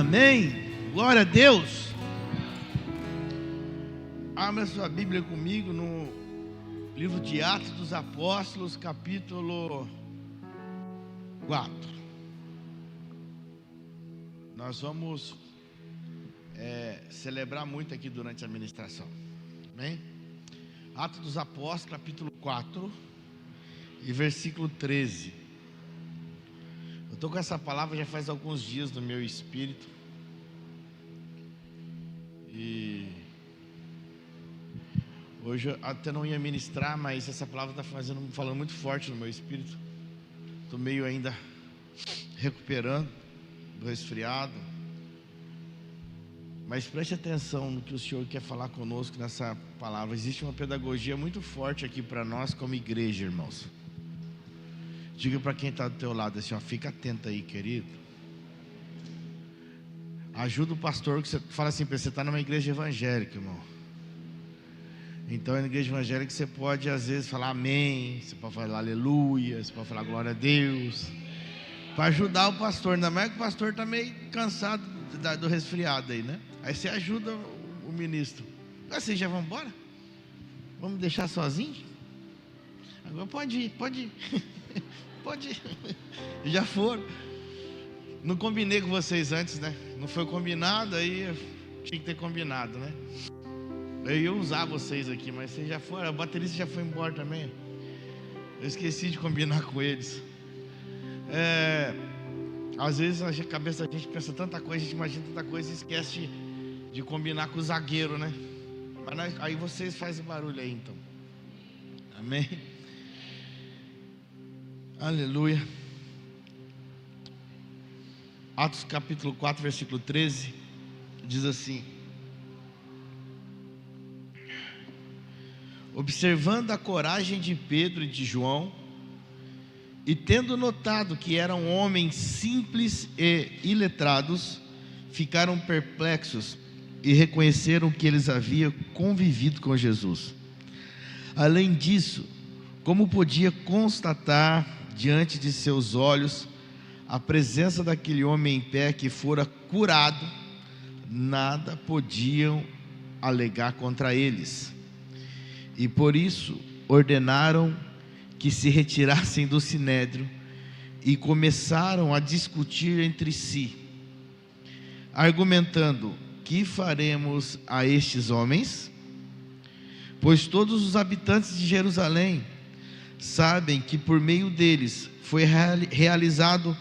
Amém? Glória a Deus. Abra sua Bíblia comigo no livro de Atos dos Apóstolos, capítulo 4. Nós vamos celebrar muito aqui durante a ministração. Amém? Atos dos Apóstolos, capítulo 4 e versículo 13. Eu estou com essa palavra já faz alguns dias no meu espírito. E hoje eu até não ia ministrar, mas essa palavra está falando muito forte no meu espírito. Estou meio ainda recuperando do resfriado. Mas preste atenção no que o Senhor quer falar conosco nessa palavra. Existe uma pedagogia muito forte aqui para nós como igreja, irmãos. Diga para quem está do teu lado assim, ó, fica atento aí, querido. Ajuda o pastor, que você fala assim, você está numa igreja evangélica, irmão. Então na igreja evangélica você pode às vezes falar amém, você pode falar aleluia, você pode falar glória a Deus, para ajudar o pastor, ainda mais que o pastor está meio cansado do resfriado aí, né? Aí você ajuda o ministro. Vocês já vão embora? Vamos deixar sozinho? Agora pode ir. Pode ir. Já foram. Não combinei com vocês antes, né? Não foi combinado, aí tinha que ter combinado, né? Eu ia usar vocês aqui, mas vocês já foram. A baterista já foi embora também. Eu esqueci de combinar com eles. Às vezes a cabeça da gente pensa tanta coisa, a gente imagina tanta coisa e esquece de combinar com o zagueiro, né? Mas aí vocês fazem barulho aí então. Amém? Aleluia. Atos capítulo 4, versículo 13, diz assim: observando a coragem de Pedro e de João, e tendo notado que eram homens simples e iletrados, ficaram perplexos e reconheceram que eles haviam convivido com Jesus. Além disso, como podia constatar diante de seus olhos a presença daquele homem em pé que fora curado, nada podiam alegar contra eles. E por isso ordenaram que se retirassem do sinédrio e começaram a discutir entre si, argumentando: que faremos a estes homens? Pois todos os habitantes de Jerusalém sabem que por meio deles foi realizado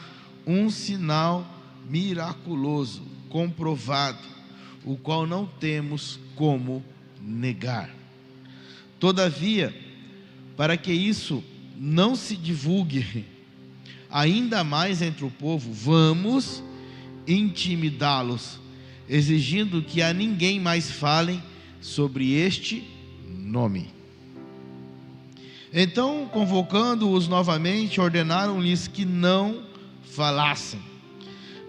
um sinal miraculoso, comprovado, o qual não temos como negar. Todavia, para que isso não se divulgue ainda mais entre o povo, vamos intimidá-los, exigindo que a ninguém mais falem sobre este nome. Então, convocando-os novamente, ordenaram-lhes que não falassem,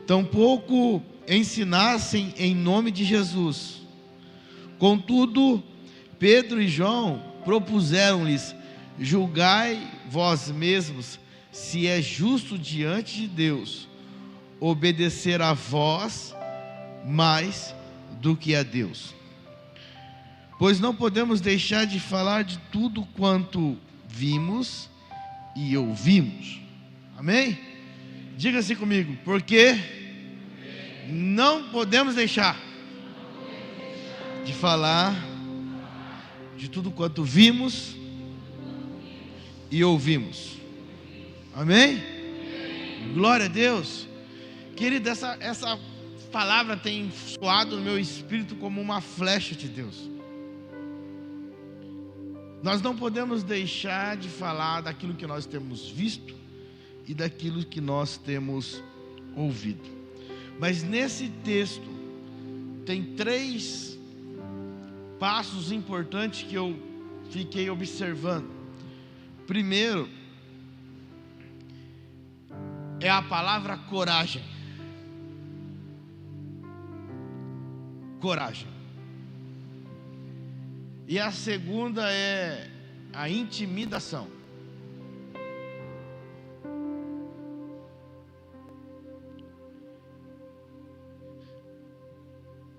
tampouco ensinassem em nome de Jesus. Contudo, Pedro e João propuseram-lhes: julgai vós mesmos se é justo diante de Deus obedecer a vós mais do que a Deus. Pois não podemos deixar de falar de tudo quanto vimos e ouvimos. Amém? Diga assim comigo: porque não podemos deixar de falar de tudo quanto vimos e ouvimos. Amém? Glória a Deus. Querido, essa palavra tem soado no meu espírito como uma flecha de Deus. Nós não podemos deixar de falar daquilo que nós temos visto e daquilo que nós temos ouvido. Mas nesse texto tem 3 passos importantes que eu fiquei observando. Primeiro é a palavra coragem. Coragem. E a segunda é a intimidação.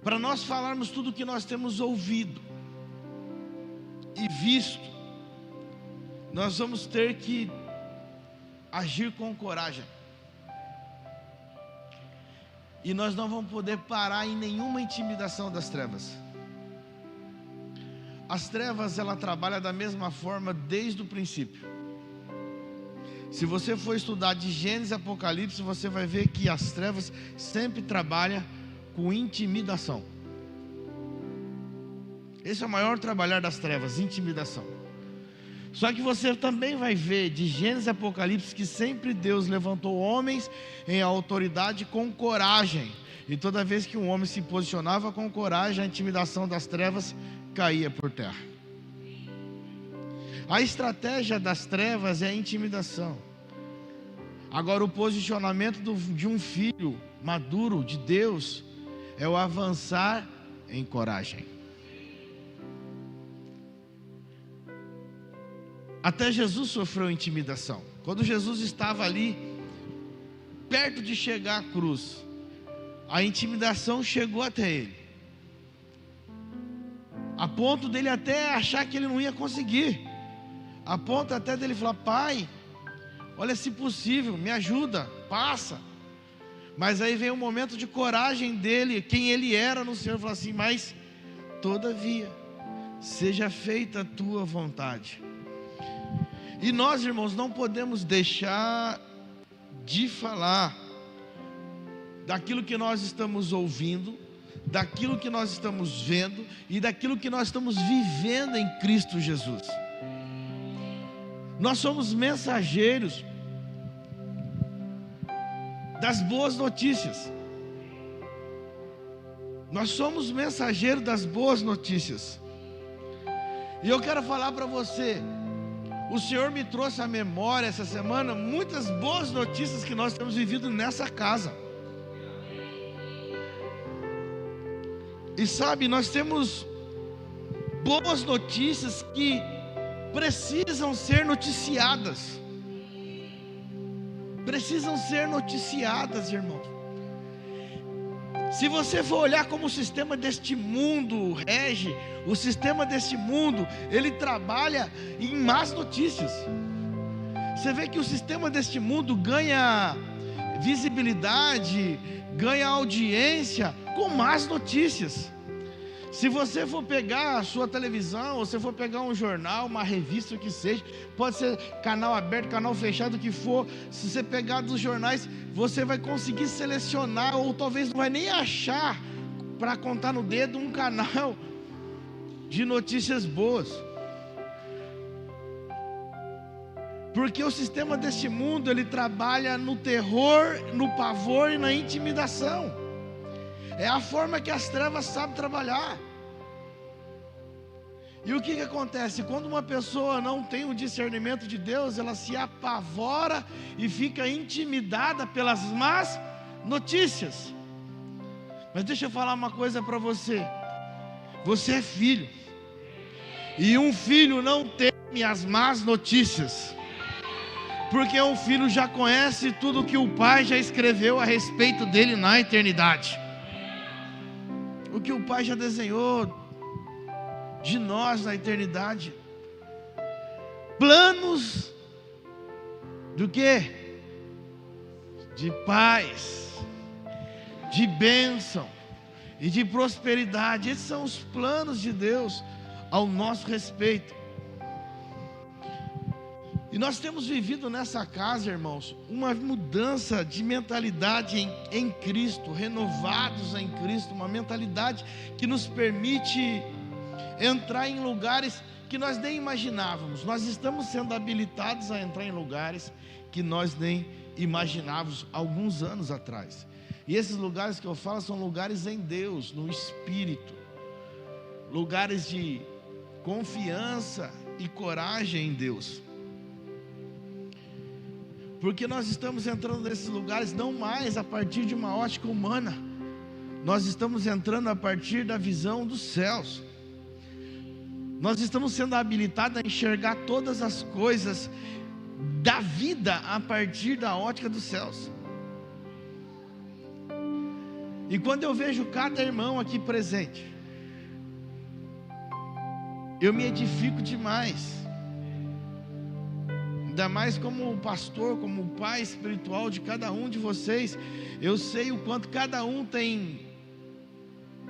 para nós falarmos tudo o que nós temos ouvido e visto, nós vamos ter que agir com coragem. E nós não vamos poder parar em nenhuma intimidação das trevas. As trevas, ela trabalha da mesma forma desde o princípio. Se você for estudar de Gênesis e Apocalipse, você vai ver que as trevas sempre trabalham com intimidação. Esse é o maior trabalhar das trevas, intimidação. Só que você também vai ver de Gênesis e Apocalipse que sempre Deus levantou homens em autoridade com coragem. E toda vez que um homem se posicionava com coragem, a intimidação das trevas caía por terra. A estratégia das trevas é a intimidação. Agora, o posicionamento de um filho maduro de Deus é o avançar em coragem. Até Jesus sofreu intimidação. Quando Jesus estava ali, perto de chegar à cruz, a intimidação chegou até ele, a ponto dele até achar que ele não ia conseguir, a ponto até dele falar: Pai, olha, se possível, me ajuda, passa. Mas aí vem um momento de coragem dele, quem ele era no Senhor, falou assim: mas todavia, seja feita a tua vontade. E nós, irmãos, não podemos deixar de falar daquilo que nós estamos ouvindo, daquilo que nós estamos vendo e daquilo que nós estamos vivendo em Cristo Jesus. Nós somos mensageiros das boas notícias. Nós somos mensageiros das boas notícias. E eu quero falar para você, o Senhor me trouxe à memória essa semana muitas boas notícias que nós temos vivido nessa casa. E sabe, nós temos boas notícias que precisam ser noticiadas. Precisam ser noticiadas, irmãos. Se você for olhar como o sistema deste mundo rege, o sistema deste mundo, ele trabalha em más notícias. Você vê que o sistema deste mundo ganha visibilidade, ganha audiência com más notícias. Se você for pegar a sua televisão, ou se for pegar um jornal, uma revista, o que seja, pode ser canal aberto, canal fechado, o que for, se você pegar dos jornais, você vai conseguir selecionar, ou talvez não vai nem achar, para contar no dedo, um canal de notícias boas. Porque o sistema deste mundo, ele trabalha no terror, no pavor e na intimidação. É a forma que as trevas sabem trabalhar. E o que acontece? Quando uma pessoa não tem o discernimento de Deus, ela se apavora e fica intimidada pelas más notícias. Mas deixa eu falar uma coisa para você. Você é filho. E um filho não teme as más notícias. Porque um filho já conhece tudo que o pai já escreveu a respeito dele na eternidade. O que o Pai já desenhou de nós na eternidade. Planos do quê? De paz, de bênção e de prosperidade. Esses são os planos de Deus ao nosso respeito. E nós temos vivido nessa casa, irmãos, uma mudança de mentalidade em Cristo, renovados em Cristo, uma mentalidade que nos permite entrar em lugares que nós nem imaginávamos. Nós estamos sendo habilitados a entrar em lugares que nós nem imaginávamos alguns anos atrás. E esses lugares que eu falo são lugares em Deus, no Espírito, lugares de confiança e coragem em Deus. Porque nós estamos entrando nesses lugares não mais a partir de uma ótica humana. Nós estamos entrando a partir da visão dos céus. Nós estamos sendo habilitados a enxergar todas as coisas da vida a partir da ótica dos céus. E quando eu vejo cada irmão aqui presente, eu me edifico demais. Ainda mais como pastor, como pai espiritual de cada um de vocês. Eu sei o quanto cada um tem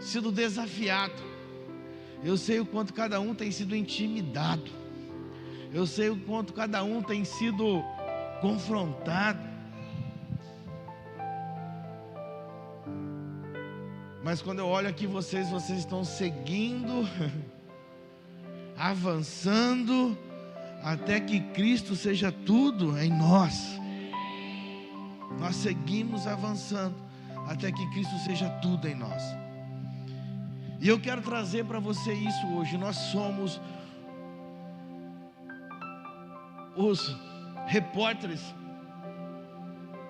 sido desafiado. Eu sei o quanto cada um tem sido intimidado. Eu sei o quanto cada um tem sido confrontado. Mas quando eu olho aqui vocês estão seguindo, avançando, até que Cristo seja tudo em nós. Nós seguimos avançando, até que Cristo seja tudo em nós. E eu quero trazer para você isso hoje. Nós somos os repórteres,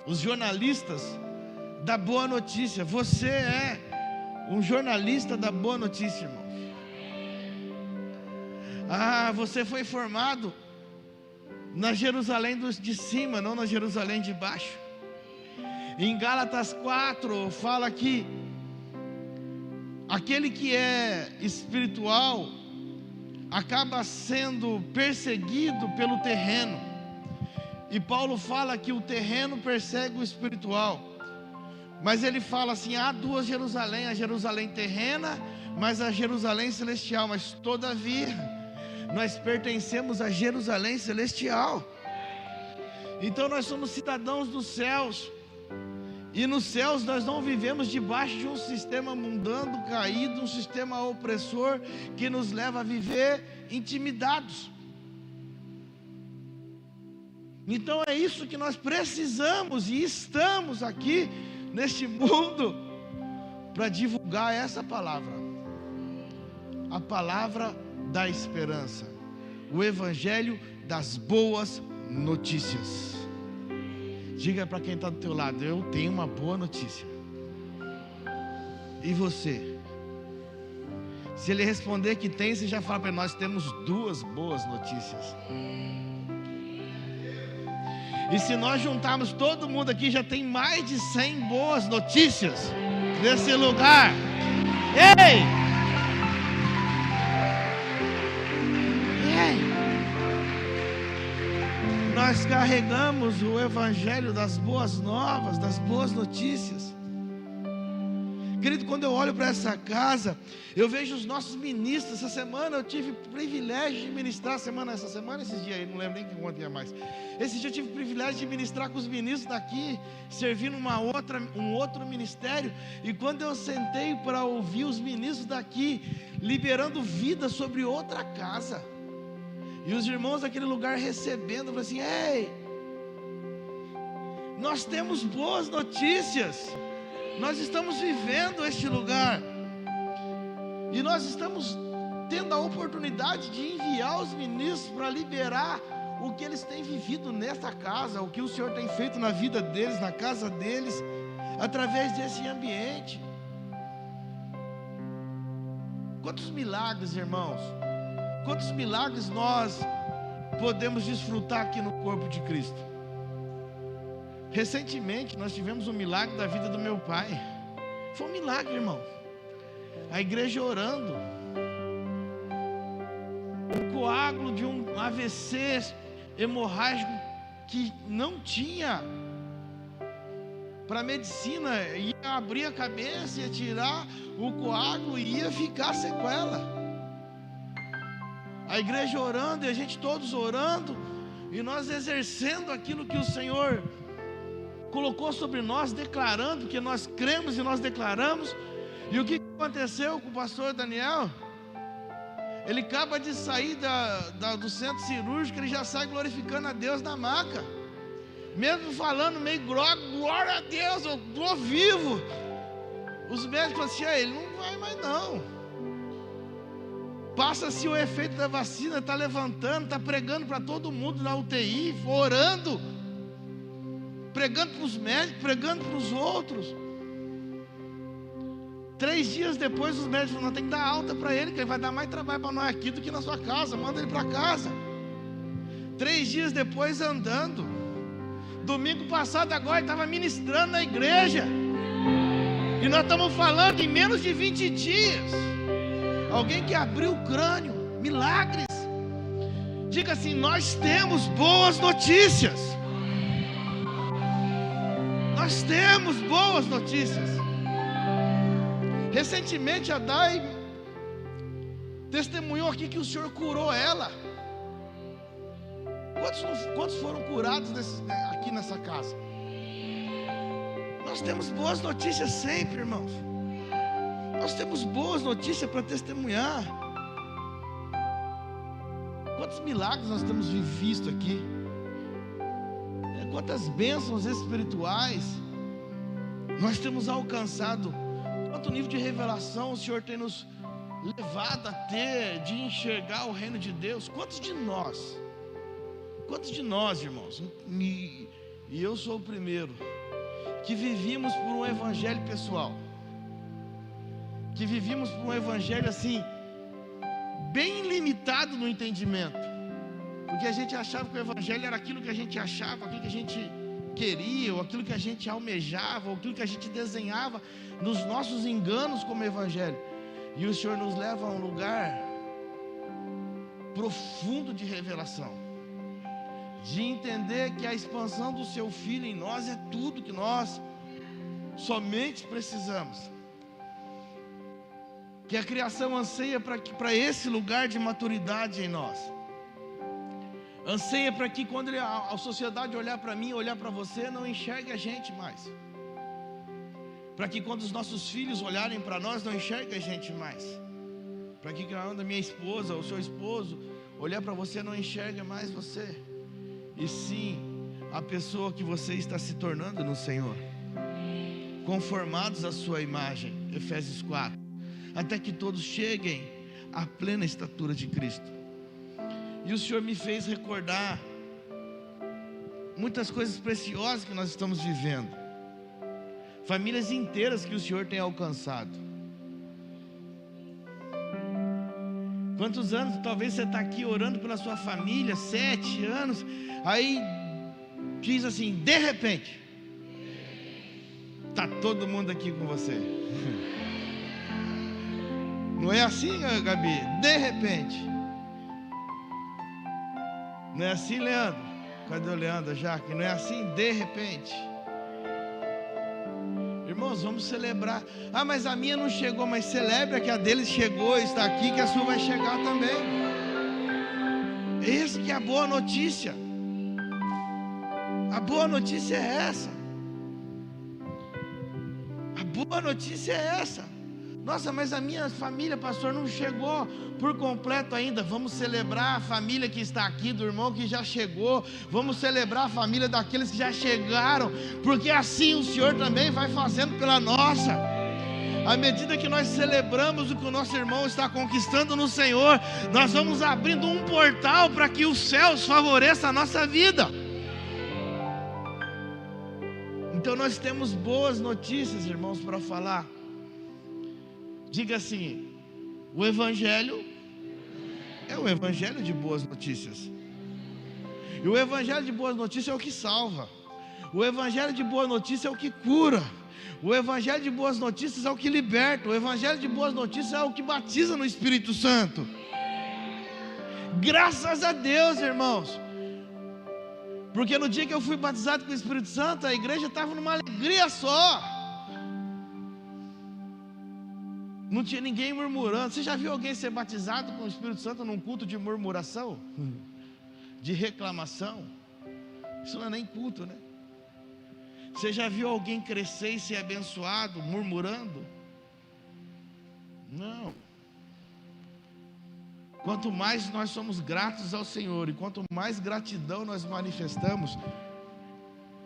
os jornalistas da boa notícia. Você é um jornalista da boa notícia, irmão. Você foi formado na Jerusalém de cima, não na Jerusalém de baixo. Em Gálatas 4 fala que aquele que é espiritual acaba sendo perseguido pelo terreno. E Paulo fala que o terreno persegue o espiritual. Mas ele fala assim: há duas Jerusalém, a Jerusalém terrena, mas a Jerusalém celestial. Mas todavia, nós pertencemos à Jerusalém celestial. Então nós somos cidadãos dos céus. E nos céus nós não vivemos debaixo de um sistema mundano, caído, um sistema opressor que nos leva a viver intimidados. Então é isso que nós precisamos, e estamos aqui neste mundo para divulgar essa palavra, a palavra da esperança, o evangelho das boas notícias. Diga para quem está do teu lado: eu tenho uma boa notícia. E você? Se ele responder que tem, você já fala para ele: nós temos duas boas notícias. E se nós juntarmos todo mundo aqui, já tem mais de 100 boas notícias nesse lugar. Ei! Ei! Nós carregamos o evangelho das boas novas, das boas notícias. Querido, quando eu olho para essa casa, eu vejo os nossos ministros. Essa semana eu tive o privilégio de ministrar. Esses dias aí, não lembro nem quanto dia mais. Esse dia eu tive o privilégio de ministrar com os ministros daqui, servindo um outro ministério. E quando eu sentei para ouvir os ministros daqui, liberando vida sobre outra casa, e os irmãos daquele lugar recebendo, eu falei assim: ei, nós temos boas notícias. Nós estamos vivendo este lugar, e nós estamos tendo a oportunidade de enviar os ministros para liberar o que eles têm vivido nesta casa, o que o Senhor tem feito na vida deles, na casa deles, através desse ambiente. Quantos milagres, irmãos, quantos milagres nós podemos desfrutar aqui no corpo de Cristo. Recentemente nós tivemos um milagre da vida do meu pai. Foi um milagre, irmão. A igreja orando, um coágulo de um AVC hemorrágico que não tinha para medicina, ia abrir a cabeça, ia tirar o coágulo e ia ficar sequela. A igreja orando e a gente todos orando, e nós exercendo aquilo que o Senhor colocou sobre nós, declarando, que nós cremos e nós declaramos. E o que aconteceu com o pastor Daniel? Ele acaba de sair do centro cirúrgico, ele já sai glorificando a Deus na maca, mesmo falando meio glória a Deus, eu estou vivo. Os médicos falam assim: ele não vai mais não. Passa-se o efeito da vacina, está levantando, está pregando para todo mundo na UTI, orando, pregando para os médicos, pregando para os outros. 3 dias depois os médicos falaram: não, tem que dar alta para ele, que ele vai dar mais trabalho para nós aqui do que na sua casa, manda ele para casa. 3 dias depois andando. Domingo passado agora ele estava ministrando na igreja. E nós estamos falando em menos de 20 dias. Alguém que abriu o crânio, milagres. Diga assim: nós temos boas notícias. Nós temos boas notícias. Recentemente a Dai testemunhou aqui que o Senhor curou ela. Quantos foram curados aqui nessa casa? Nós temos boas notícias sempre, irmãos. Nós temos boas notícias para testemunhar. Quantos milagres nós temos visto aqui? Quantas bênçãos espirituais nós temos alcançado. Quanto nível de revelação o Senhor tem nos levado a ter, de enxergar o reino de Deus. Quantos de nós, irmãos, e eu sou o primeiro, que vivíamos por um evangelho pessoal, que vivíamos por um evangelho assim, bem limitado no entendimento, porque a gente achava que o evangelho era aquilo que a gente achava, aquilo que a gente queria, ou aquilo que a gente almejava, ou aquilo que a gente desenhava nos nossos enganos como evangelho. E o Senhor nos leva a um lugar profundo de revelação, de entender que a expansão do seu Filho em nós é tudo que nós somente precisamos, que a criação anseia para esse lugar de maturidade em nós, anseia para que quando a sociedade olhar para mim, olhar para você, não enxergue a gente mais, para que quando os nossos filhos olharem para nós, não enxergue a gente mais, para que quando a minha esposa, o seu esposo olhar para você, não enxergue mais você, e sim a pessoa que você está se tornando no Senhor, conformados à sua imagem. Efésios 4, até que todos cheguem à plena estatura de Cristo. E o Senhor me fez recordar muitas coisas preciosas que nós estamos vivendo, famílias inteiras que o Senhor tem alcançado. Quantos anos talvez você está aqui orando pela sua família? 7 anos. Aí diz assim: de repente está todo mundo aqui com você. Não é assim, Gabi? De repente. Não é assim, Leandro? Cadê o Leandro, Jaque? Não é assim? De repente. Irmãos, vamos celebrar. Ah, mas a minha não chegou. Mas celebra que a deles chegou, está aqui, que a sua vai chegar também. Essa que é a boa notícia. A boa notícia é essa. A boa notícia é essa. Nossa, mas a minha família, pastor, não chegou por completo ainda. Vamos celebrar a família que está aqui, do irmão que já chegou. Vamos celebrar a família daqueles que já chegaram, porque assim o Senhor também vai fazendo pela nossa. À medida que nós celebramos o que o nosso irmão está conquistando no Senhor, nós vamos abrindo um portal para que os céus favoreçam a nossa vida. Então nós temos boas notícias, irmãos, para falar. Diga assim: o Evangelho é o Evangelho de boas notícias. E o Evangelho de boas notícias é o que salva. O Evangelho de boas notícias é o que cura. O Evangelho de boas notícias é o que liberta. O Evangelho de boas notícias é o que batiza no Espírito Santo. Graças a Deus, irmãos. Porque no dia que eu fui batizado com o Espírito Santo, a igreja estava numa alegria só. Não tinha ninguém murmurando. Você já viu alguém ser batizado com o Espírito Santo num culto de murmuração? De reclamação? Isso não é nem culto, né? Você já viu alguém crescer e ser abençoado murmurando? Não. Quanto mais nós somos gratos ao Senhor, e quanto mais gratidão nós manifestamos,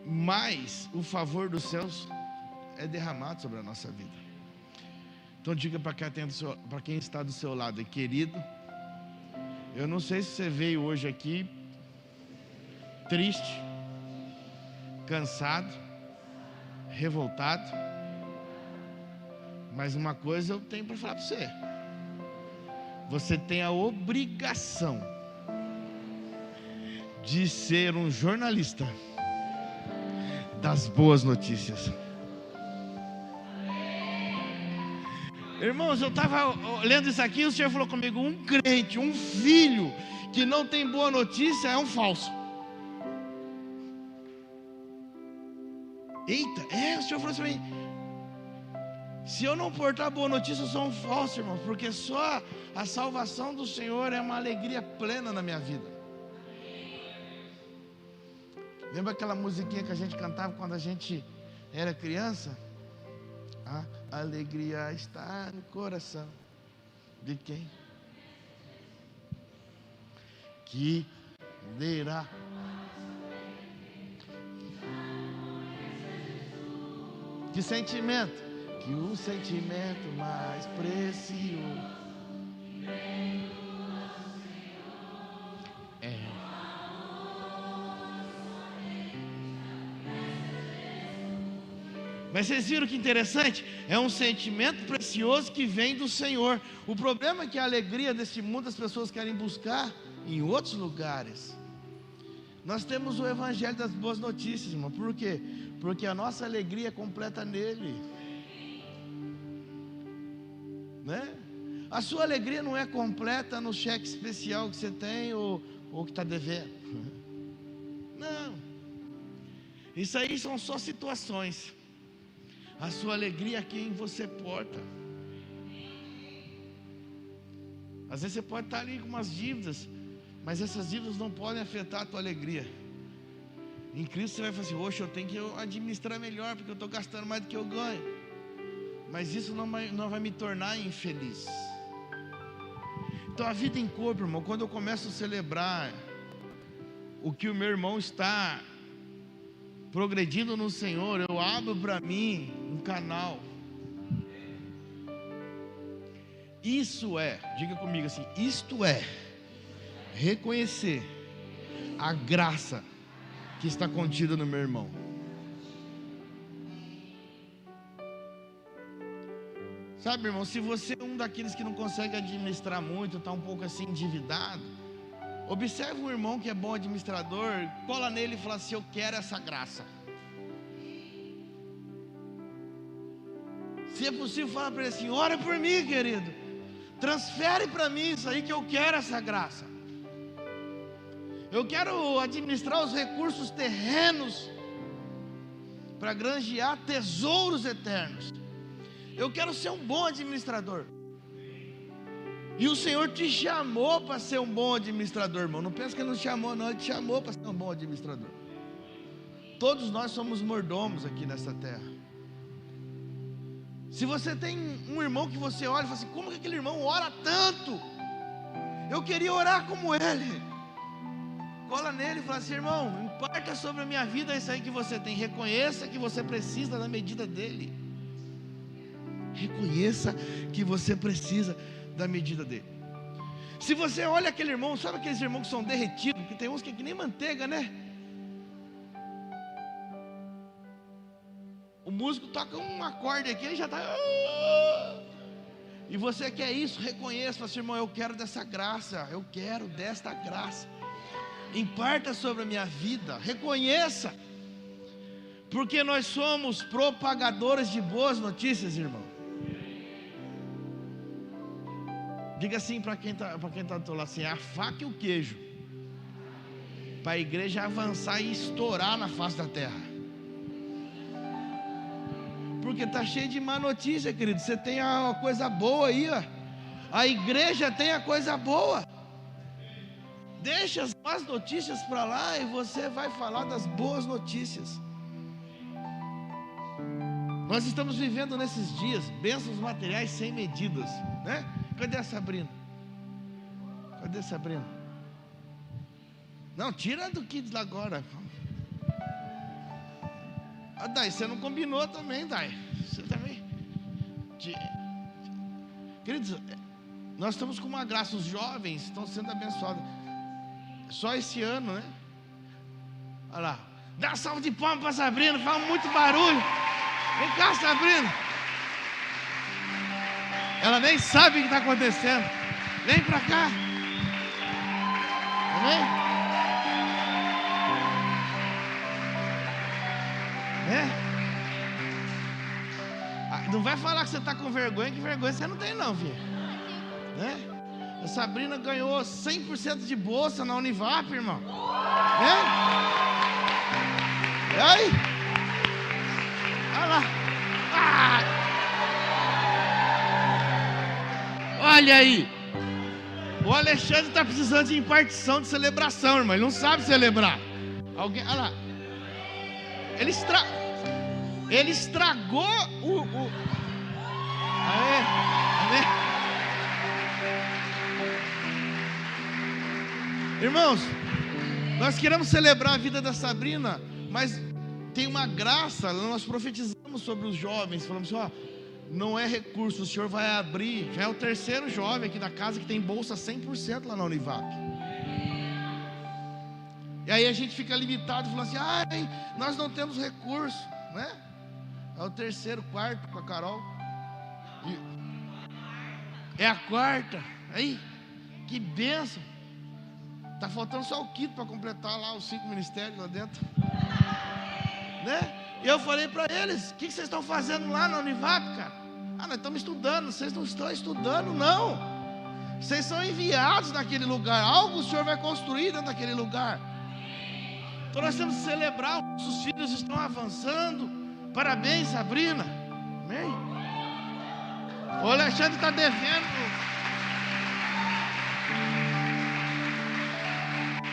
mais o favor dos céus é derramado sobre a nossa vida. Então diga para quem está do seu lado: querido, eu não sei se você veio hoje aqui triste, cansado, revoltado, mas uma coisa eu tenho para falar para você: você tem a obrigação de ser um jornalista das boas notícias. Irmãos, eu estava lendo isso aqui e o Senhor falou comigo: um crente, um filho que não tem boa notícia é um falso. Eita, o Senhor falou assim para mim: se eu não portar boa notícia, eu sou um falso, irmão, porque só a salvação do Senhor é uma alegria plena na minha vida. Lembra aquela musiquinha que a gente cantava quando a gente era criança? A alegria está no coração de quem? Que dirá. Que sentimento? Que o sentimento mais precioso é. Mas vocês viram que interessante? É um sentimento precioso que vem do Senhor. O problema é que a alegria desse mundo as pessoas querem buscar em outros lugares. Nós temos o evangelho das boas notícias, irmão. Por quê? Porque a nossa alegria é completa nele, né? A sua alegria não é completa no cheque especial que você tem ou que está devendo. Não. Isso aí são só situações. A sua alegria é quem você porta. Às vezes você pode estar ali com umas dívidas, mas essas dívidas não podem afetar a tua alegria. Em Cristo você vai falar assim: oxe, eu tenho que administrar melhor, porque eu estou gastando mais do que eu ganho. Mas isso não vai me tornar infeliz. Então a vida em corpo, irmão, quando eu começo a celebrar o que o meu irmão está progredindo no Senhor, eu abro para mim um canal. Isso é, diga comigo assim, isto é reconhecer a graça que está contida no meu irmão. Sabe, irmão, se você é um daqueles que não consegue administrar muito, está um pouco assim endividado, observe um irmão que é bom administrador, cola nele e fala assim: eu quero essa graça. Se é possível, fala para ele assim: ora por mim, querido, transfere para mim isso aí, que eu quero essa graça. Eu quero administrar os recursos terrenos para granjear tesouros eternos. Eu quero ser um bom administrador. E o Senhor te chamou para ser um bom administrador, irmão. Não pensa que Ele não te chamou, não. Ele te chamou para ser um bom administrador. Todos nós somos mordomos aqui nessa terra. Se você tem um irmão que você olha e fala assim: como que aquele irmão ora tanto? Eu queria orar como ele. Cola nele e fala assim: irmão, imparta sobre a minha vida isso aí que você tem. Reconheça que você precisa da medida dele. Reconheça que você precisa da medida dele. Se você olha aquele irmão, sabe aqueles irmãos que são derretidos, que tem uns que é que nem manteiga, né? O músico toca um acorde aqui, ele já está. E você quer isso? Reconheça, fala assim: irmão, eu quero dessa graça, eu quero desta graça. Imparta sobre a minha vida, reconheça, porque nós somos propagadores de boas notícias, irmão. Diga assim para quem está do teu lado assim: a faca e o queijo, para a igreja avançar e estourar na face da terra. Porque está cheio de má notícia, querido. Você tem a coisa boa aí, ó. A igreja tem a coisa boa. Deixa as más notícias para lá e você vai falar das boas notícias. Nós estamos vivendo nesses dias bênçãos materiais sem medidas, né? Cadê a Sabrina? Cadê a Sabrina? Não, tira do Kids lá agora. Ah, Dai, você não combinou também, Dai. Você também. Queridos, nós estamos com uma graça. Os jovens estão sendo abençoados. Só esse ano, né? Olha lá. Dá uma salva de palmas para a Sabrina. Faz muito barulho. Vem cá, Sabrina. Ela nem sabe o que está acontecendo. Vem para cá. Amém? Não vai falar que você está com vergonha, que vergonha você não tem não, filho. Né? A Sabrina ganhou 100% de bolsa na Univap, irmão. Né? E aí? Olha lá. Olha aí. O Alexandre está precisando de impartição de celebração, irmão. Ele não sabe celebrar. Olha lá. Ele estragou o... Irmãos, nós queremos celebrar a vida da Sabrina, mas tem uma graça. Nós profetizamos sobre os jovens. Falamos assim, não é recurso, o Senhor vai abrir. Já é o terceiro jovem aqui da casa que tem bolsa 100% lá na Univap. E aí a gente fica limitado, falando assim, nós não temos recurso, né? É o terceiro, quarto com a Carol. É a quarta. Aí, que bênção. Tá faltando só o quinto para completar lá os 5 ministérios lá dentro. Né? E eu falei para eles, o que vocês estão fazendo lá na Univap, cara? Nós estamos estudando. Vocês não estão estudando, não. Vocês são enviados naquele lugar. Algo o Senhor vai construir dentro daquele lugar. Então nós temos que celebrar. Os nossos filhos estão avançando. Parabéns, Sabrina. Amém? O Alexandre está devendo.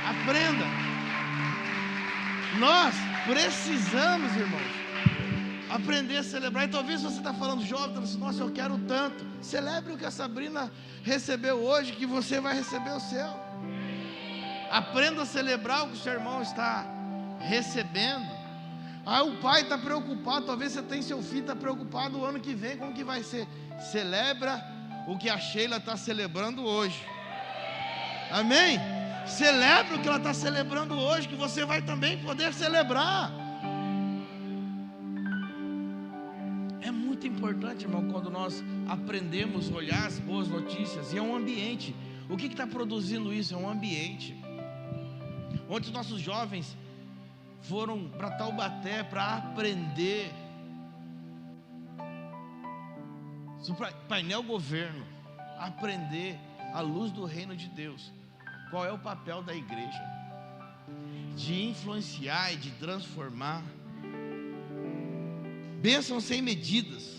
Aprenda. Nós precisamos, irmãos, aprender a celebrar. E talvez você está falando jovem, está falando assim, nossa, eu quero tanto. Celebre o que a Sabrina recebeu hoje, que você vai receber o seu. Aprenda a celebrar o que o seu irmão está recebendo. O pai está preocupado, talvez você tenha seu filho, está preocupado o ano que vem, como que vai ser. Celebra o que a Sheila está celebrando hoje. Amém? Celebra o que ela está celebrando hoje, que você vai também poder celebrar. É muito importante, irmão, quando nós aprendemos a olhar as boas notícias. E é um ambiente. O que está produzindo isso? É um ambiente. Ontem os nossos jovens foram para Taubaté para aprender sobre painel governo, aprender à luz do reino de Deus. Qual é o papel da igreja? De influenciar e de transformar. Bênção sem medidas,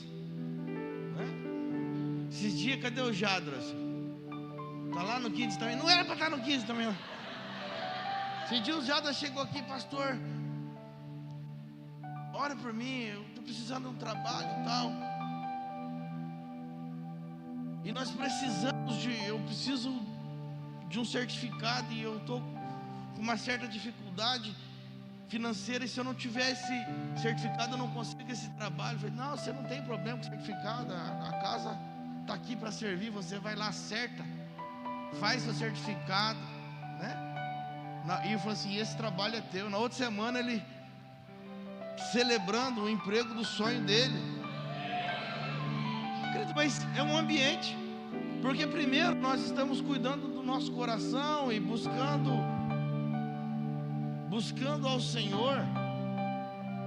né? Esses dias, cadê o Jadras? Está lá no Kids também. Não era para estar no Kids também. Esses dias o Jadras chegou aqui, pastor, ora por mim, eu estou precisando de um trabalho e tal. E nós precisamos eu preciso de um certificado e eu estou com uma certa dificuldade financeira, e se eu não tiver esse certificado eu não consigo esse trabalho. Eu falei, não, você não tem problema com certificado, a casa está aqui para servir, você vai lá, acerta, faz seu certificado, né? E eu falei assim, esse trabalho é teu. Na outra semana ele celebrando o emprego do sonho dele. Mas é um ambiente, porque primeiro nós estamos cuidando do nosso coração e buscando ao Senhor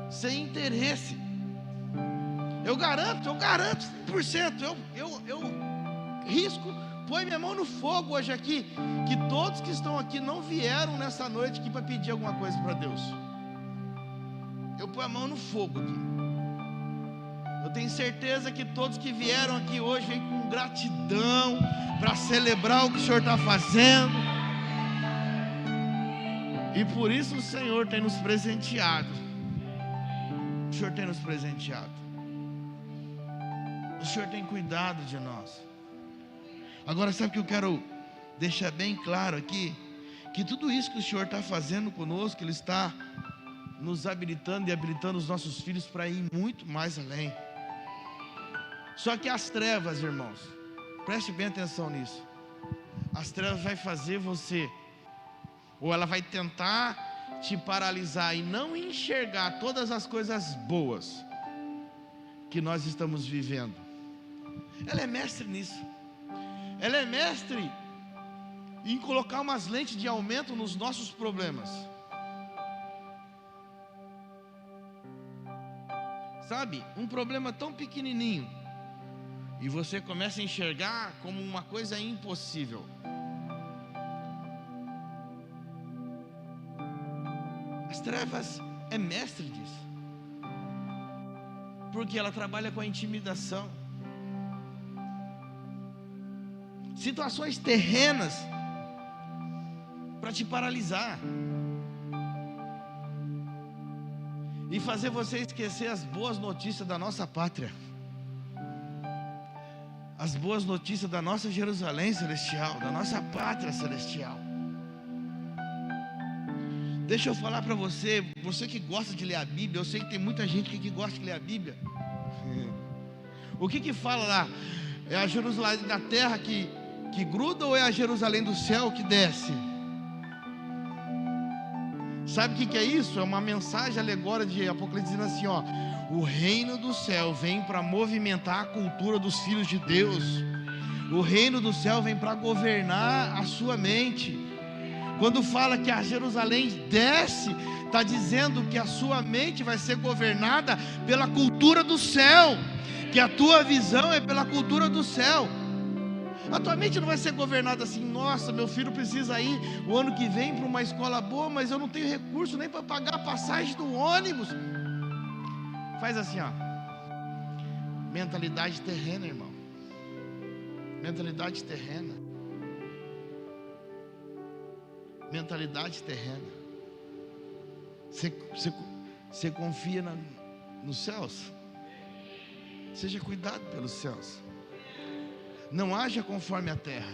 sem interesse. Eu garanto 100%, eu risco, põe minha mão no fogo hoje aqui, que todos que estão aqui não vieram nessa noite aqui para pedir alguma coisa para Deus. Eu ponho a mão no fogo aqui. Eu tenho certeza que todos que vieram aqui hoje vêm com gratidão para celebrar o que o Senhor está fazendo. E por isso o Senhor tem nos presenteado. O Senhor tem nos presenteado. O Senhor tem cuidado de nós. Agora, sabe o que eu quero deixar bem claro aqui? Que tudo isso que o Senhor está fazendo conosco, Ele está nos habilitando e habilitando os nossos filhos para ir muito mais além. Só que as trevas, irmãos, preste bem atenção nisso. As trevas vai fazer você, ou ela vai tentar te paralisar e não enxergar todas as coisas boas que nós estamos vivendo. Ela é mestre nisso. Ela é mestre em colocar umas lentes de aumento nos nossos problemas. Sabe, um problema tão pequenininho, e você começa a enxergar como uma coisa impossível. As trevas é mestre disso, porque ela trabalha com a intimidação. Situações terrenas para te paralisar e fazer você esquecer as boas notícias da nossa pátria, as boas notícias da nossa Jerusalém celestial, da nossa pátria celestial. Deixa eu falar para você, você que gosta de ler a Bíblia, eu sei que tem muita gente que gosta de ler a Bíblia. O que fala lá? É a Jerusalém da terra que gruda ou é a Jerusalém do céu que desce? Sabe o que é isso? É uma mensagem alegórica de Apocalipse dizendo assim, ó: o reino do céu vem para movimentar a cultura dos filhos de Deus. O reino do céu vem para governar a sua mente. Quando fala que a Jerusalém desce, está dizendo que a sua mente vai ser governada pela cultura do céu, que a tua visão é pela cultura do céu. A tua mente não vai ser governada assim: nossa, meu filho precisa ir o ano que vem para uma escola boa, mas eu não tenho recurso nem para pagar a passagem do ônibus. Faz assim, ó. Mentalidade terrena, irmão. Mentalidade terrena. Mentalidade terrena. Você confia nos céus? Seja cuidado pelos céus. Não haja conforme a terra.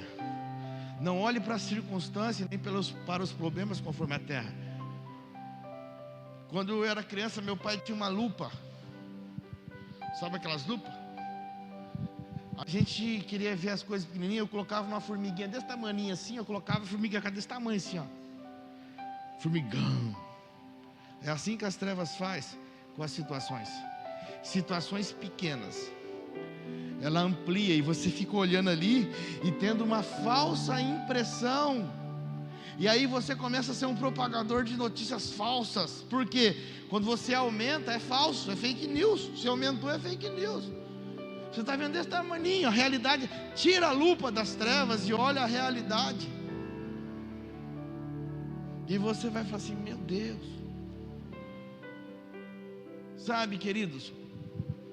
Não olhe para as circunstâncias, nem para os problemas conforme a terra. Quando eu era criança, meu pai tinha uma lupa. Sabe aquelas lupas? A gente queria ver as coisas pequenininhas. Eu colocava uma formiguinha desse tamanho assim. Eu colocava a formiga desse tamanho assim, ó. Formigão. É assim que as trevas faz com as situações. Situações pequenas, ela amplia e você fica olhando ali e tendo uma falsa impressão. E aí você começa a ser um propagador de notícias falsas. Porque quando você aumenta é falso, é fake news. Se aumentou é fake news. Você está vendo desse tamanho, a realidade. Tira a lupa das trevas e olha a realidade. E você vai falar assim: meu Deus. Sabe, queridos,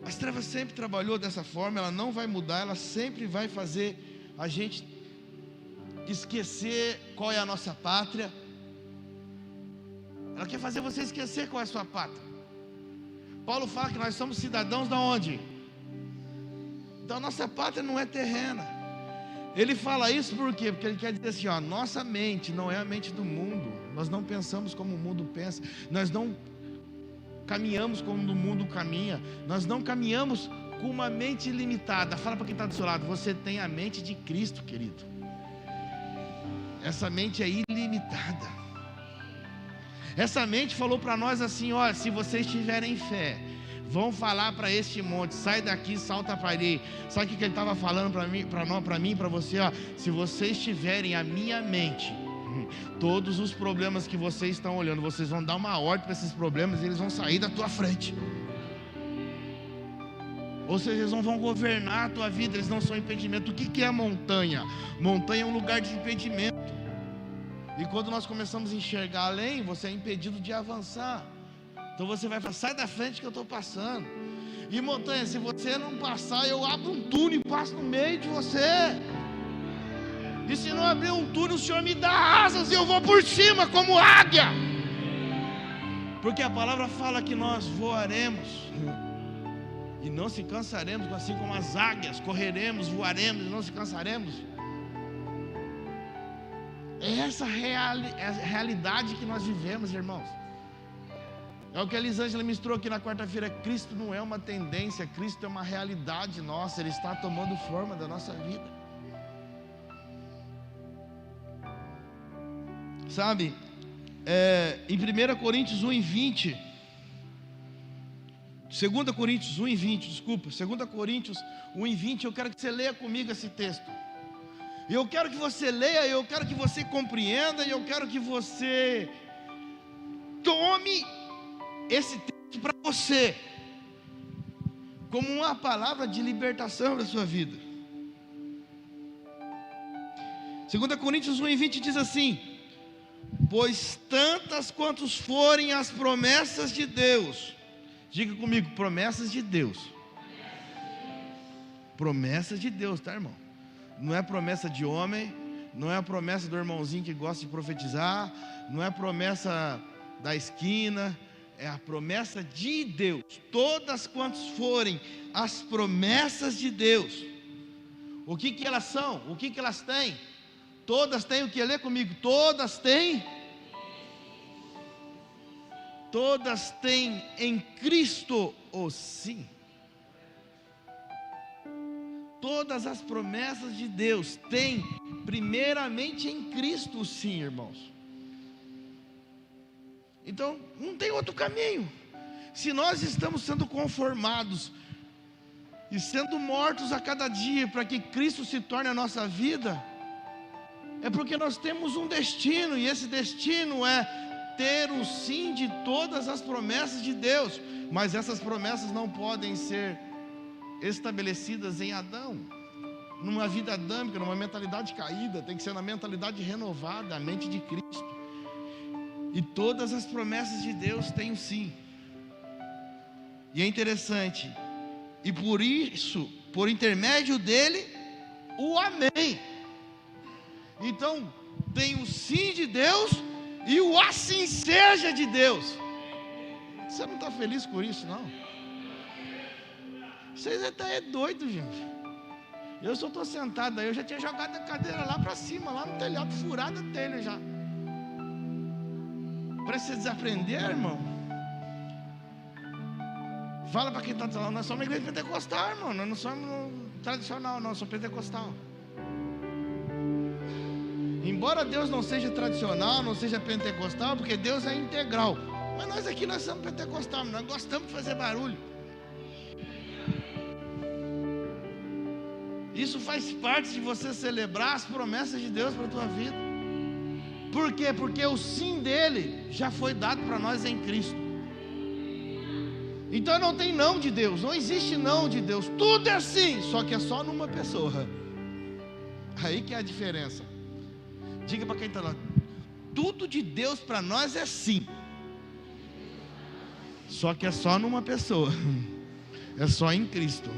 as trevas sempre trabalhou dessa forma. Ela não vai mudar. Ela sempre vai fazer a gente esquecer qual é a nossa pátria. Ela quer fazer você esquecer qual é a sua pátria. Paulo fala que nós somos cidadãos da onde? Então a nossa pátria não é terrena. Ele fala isso por quê? Porque ele quer dizer assim, ó: nossa mente não é a mente do mundo. Nós não pensamos como o mundo pensa. Nós não caminhamos como o mundo caminha. Nós não caminhamos com uma mente limitada. Fala para quem está do seu lado: você tem a mente de Cristo, querido. Essa mente é ilimitada. Essa mente falou para nós assim: olha, se vocês tiverem fé, vão falar para este monte: sai daqui, salta para ali. Sabe o que ele estava falando para mim, para você? Ó, se vocês tiverem a minha mente, todos os problemas que vocês estão olhando, vocês vão dar uma ordem para esses problemas e eles vão sair da tua frente. Ou seja, eles não vão governar a tua vida, eles não são impedimento. O que é montanha? Montanha é um lugar de impedimento. E quando nós começamos a enxergar além, você é impedido de avançar. Então você vai falar: sai da frente que eu estou passando. E montanha, se você não passar, eu abro um túnel e passo no meio de você. E se não abrir um túnel, o Senhor me dá asas e eu vou por cima como águia. Porque a palavra fala que nós voaremos e não se cansaremos, assim como as águias. Correremos, voaremos e não se cansaremos. É essa realidade que nós vivemos, irmãos. É o que a Elisângela ministrou aqui na quarta-feira. Cristo não é uma tendência, Cristo é uma realidade nossa. Ele está tomando forma da nossa vida. Sabe, em 1 Coríntios 1:20, 2 Coríntios 1:20, desculpa, 2 Coríntios 1:20, eu quero que você leia comigo esse texto. Eu quero que você leia, eu quero que você compreenda, e eu quero que você tome esse texto para você. como uma palavra de libertação para a sua vida. 2 Coríntios 1:20 diz assim: pois tantas quantos forem as promessas de Deus, diga comigo, promessas de Deus. Promessas de Deus, tá, irmão? Não é promessa de homem, não é a promessa do irmãozinho que gosta de profetizar, não é promessa da esquina, é a promessa de Deus. Todas quantas forem as promessas de Deus, o que elas são? O que elas têm? Todas têm o que? Lê comigo. Todas têm em Cristo o sim. Todas as promessas de Deus têm primeiramente em Cristo o sim, irmãos. Então não tem outro caminho. Se nós estamos sendo conformados e sendo mortos a cada dia para que Cristo se torne a nossa vida, é porque nós temos um destino, e esse destino é ter o sim de todas as promessas de Deus. Mas essas promessas não podem ser estabelecidas em Adão, numa vida adâmica, numa mentalidade caída. Tem que ser na mentalidade renovada, a mente de Cristo. E todas as promessas de Deus têm o sim. E é interessante, e por isso, por intermédio dele, o amém. Então tem o sim de Deus e o assim seja de Deus. Você não está feliz por isso, não? Vocês até é doido, gente. Eu só estou sentado aí, eu já tinha jogado a cadeira lá para cima, lá no telhado, furado o telho já. Parece que você desaprender, irmão. Fala para quem está falando, nós somos uma igreja pentecostal, irmão. Nós não somos tradicional, não, somos pentecostal. Embora Deus não seja tradicional, não seja pentecostal, porque Deus é integral. Mas nós aqui, nós somos pentecostal, nós gostamos de fazer barulho. Isso faz parte de você celebrar as promessas de Deus para a tua vida. Por quê? Porque o sim dele já foi dado para nós em Cristo. Então não tem não de Deus, não existe não de Deus. Tudo é sim, só que é só numa pessoa. Aí que é a diferença. Diga para quem está lá: tudo de Deus para nós é sim, só que é só numa pessoa. É só em Cristo.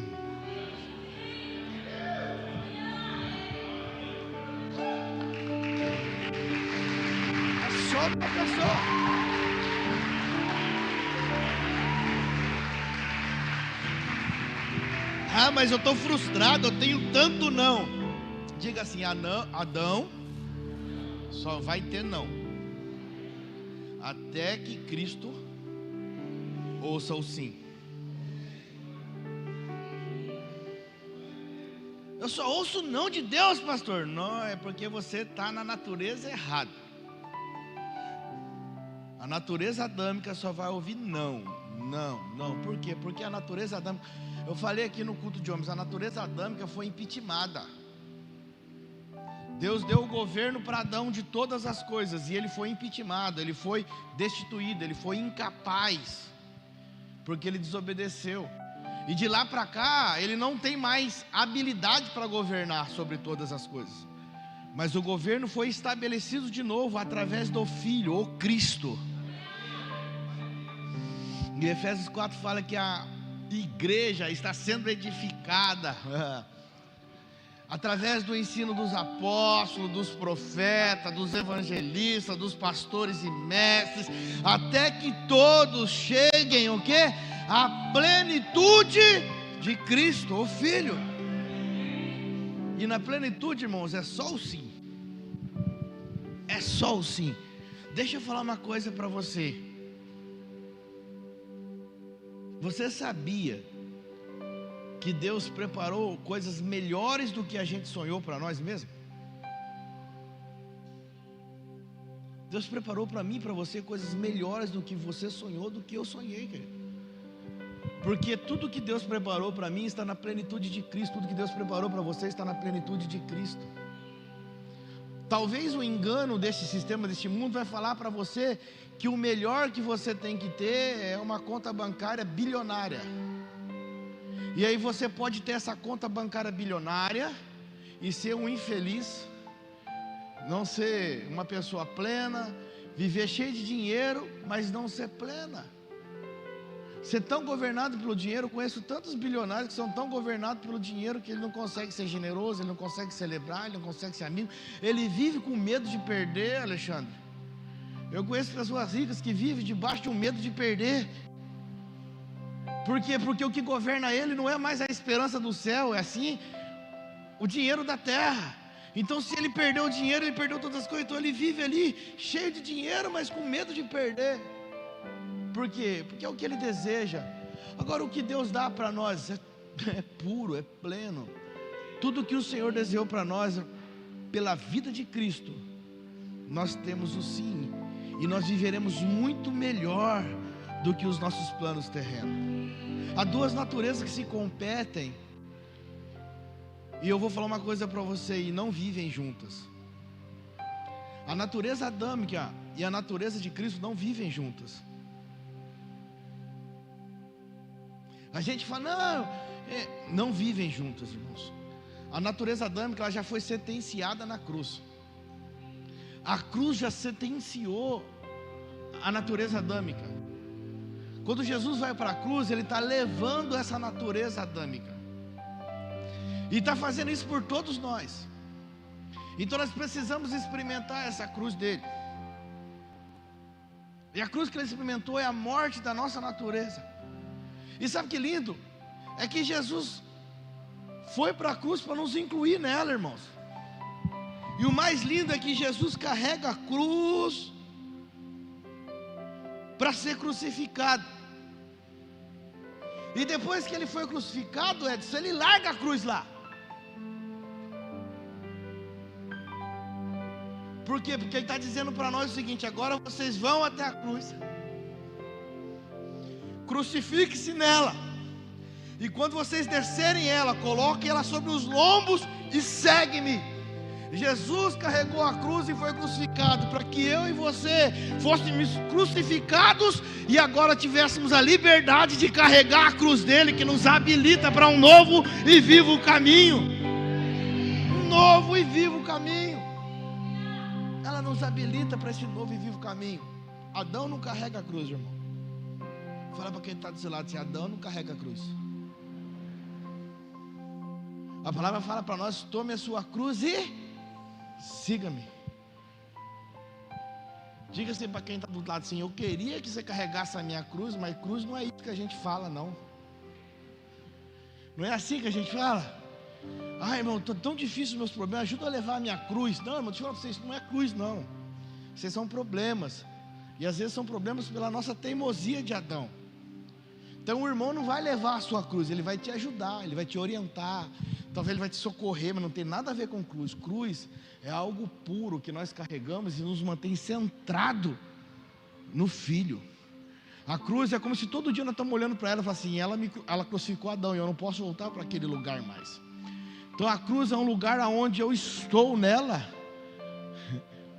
É só uma pessoa. Ah, mas eu estou frustrado, eu tenho tanto não. Diga assim: Adão só vai ter não, até que Cristo ouça o sim. Eu só ouço não de Deus, pastor. Não, é porque você está na natureza errada. A natureza adâmica só vai ouvir não. Por quê? Porque a natureza adâmica, eu falei aqui no culto de homens, a natureza adâmica foi impeachmentada. Deus deu o governo para Adão de todas as coisas, e ele foi impeachmentado, ele foi destituído, ele foi incapaz, porque ele desobedeceu. E de lá para cá, ele não tem mais habilidade para governar sobre todas as coisas. Mas o governo foi estabelecido de novo através do Filho, o Cristo. E Efésios 4 fala que a igreja está sendo edificada através do ensino dos apóstolos, dos profetas, dos evangelistas, dos pastores e mestres, até que todos cheguem o quê? A plenitude de Cristo, o Filho. E na plenitude, irmãos, é só o sim. É só o sim. Deixa eu falar uma coisa para você. Você sabia que Deus preparou coisas melhores do que a gente sonhou para nós mesmos? Deus preparou para mim e para você coisas melhores do que você sonhou, do que eu sonhei, querido. Porque tudo que Deus preparou para mim está na plenitude de Cristo. Tudo que Deus preparou para você está na plenitude de Cristo. Talvez o engano desse sistema, deste mundo, vai falar para você que o melhor que você tem que ter é uma conta bancária bilionária. E aí você pode ter essa conta bancária bilionária e ser um infeliz, não ser uma pessoa plena, viver cheio de dinheiro, mas não ser plena. Ser tão governado pelo dinheiro. Eu conheço tantos bilionários que são tão governados pelo dinheiro que ele não consegue ser generoso, ele não consegue celebrar, ele não consegue ser amigo, ele vive com medo de perder, Alexandre. Eu conheço pessoas ricas que vivem debaixo de um medo de perder. Por quê? Porque o que governa ele não é mais a esperança do céu, é assim o dinheiro da terra. Então se ele perdeu o dinheiro, ele perdeu todas as coisas. Então ele vive ali cheio de dinheiro, mas com medo de perder. Por quê? Porque é o que ele deseja. Agora o que Deus dá para nós é puro, é pleno. Tudo que o Senhor desejou para nós, pela vida de Cristo, nós temos o sim. E nós viveremos muito melhor do que os nossos planos terrenos. Há duas naturezas que se competem. E eu vou falar uma coisa para você, e não vivem juntas. A natureza adâmica e a natureza de Cristo não vivem juntas. A gente fala, não vivem juntas, irmãos. A natureza adâmica, ela já foi sentenciada na cruz. A cruz já sentenciou a natureza adâmica. Quando Jesus vai para a cruz, ele está levando essa natureza adâmica. E está fazendo isso por todos nós. Então nós precisamos experimentar essa cruz dele. E a cruz que ele experimentou é a morte da nossa natureza. E sabe que lindo? É que Jesus foi para a cruz para nos incluir nela, irmãos. E o mais lindo é que Jesus carrega a cruz para ser crucificado. E depois que ele foi crucificado, Edson, ele larga a cruz lá. Por quê? Porque ele está dizendo para nós o seguinte: agora vocês vão até a cruz, crucifique-se nela, e quando vocês descerem ela, coloquem ela sobre os lombos e segue-me. Jesus carregou a cruz e foi crucificado para que eu e você fôssemos crucificados e agora tivéssemos a liberdade de carregar a cruz dele, que nos habilita para um novo e vivo caminho. Um novo e vivo caminho. Ela nos habilita para esse novo e vivo caminho. Adão não carrega a cruz, irmão. Fala para quem está do seu lado assim: Adão não carrega a cruz. A palavra fala para nós: tome a sua cruz e siga-me. Diga assim para quem está do lado assim: eu queria que você carregasse a minha cruz, mas cruz não é isso que a gente fala, não. Não é assim que a gente fala. Ai, irmão, está tão difícil os meus problemas, ajuda a levar a minha cruz. Não, irmão, deixa eu falar para vocês, isso não é cruz, não. Vocês são problemas. E às vezes são problemas pela nossa teimosia de Adão. Então o irmão não vai levar a sua cruz, ele vai te ajudar, ele vai te orientar, talvez ele vai te socorrer, mas não tem nada a ver com cruz. Cruz é algo puro que nós carregamos e nos mantém centrado no Filho. A cruz é como se todo dia nós estamos olhando para ela e falando assim: ela crucificou Adão e eu não posso voltar para aquele lugar mais. Então a cruz é um lugar onde eu estou nela,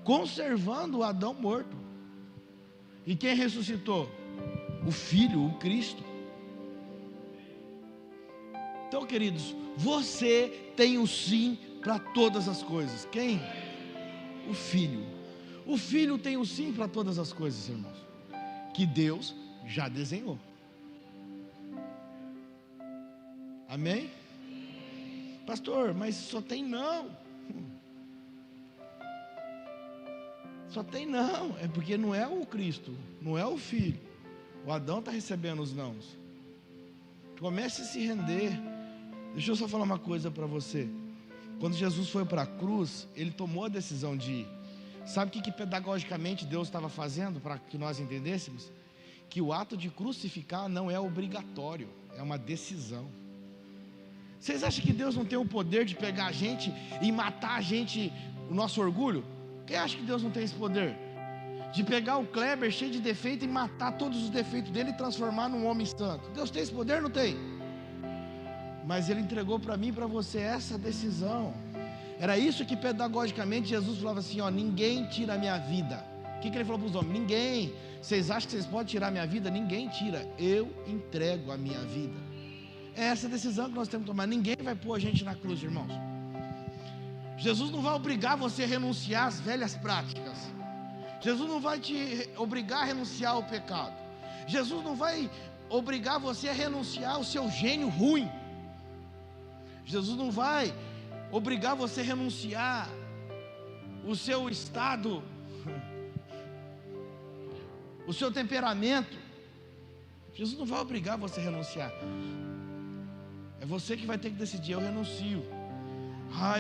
conservando o Adão morto. E quem ressuscitou? O Filho, o Cristo. Então, queridos, você tem o sim para todas as coisas. Quem? O Filho. O Filho tem o sim para todas as coisas, irmãos, que Deus já desenhou. Amém? Pastor, mas só tem não. Só tem não. É porque não é o Cristo, não é o Filho. O Adão está recebendo os nãos. Comece a se render. Deixa eu só falar uma coisa para você. Quando Jesus foi para a cruz, ele tomou a decisão de ir. Sabe o que pedagogicamente Deus estava fazendo para que nós entendêssemos? Que o ato de crucificar não é obrigatório, é uma decisão. Vocês acham que Deus não tem o poder de pegar a gente e matar a gente, o nosso orgulho? Quem acha que Deus não tem esse poder? De pegar o Kleber cheio de defeito e matar todos os defeitos dele e transformar num homem santo. Deus tem esse poder? Não tem. Mas ele entregou para mim e para você essa decisão. Era isso que pedagogicamente Jesus falava assim: ó, ninguém tira a minha vida. O que ele falou para os homens? Ninguém. Vocês acham que vocês podem tirar a minha vida? Ninguém tira. Eu entrego a minha vida. É essa decisão que nós temos que tomar. Ninguém vai pôr a gente na cruz, irmãos. Jesus não vai obrigar você a renunciar às velhas práticas. Jesus não vai te obrigar a renunciar ao pecado. Jesus não vai obrigar você a renunciar ao seu gênio ruim. Jesus não vai obrigar você a renunciar o seu estado, o seu temperamento. Jesus não vai obrigar você a renunciar. É você que vai ter que decidir. Eu renuncio.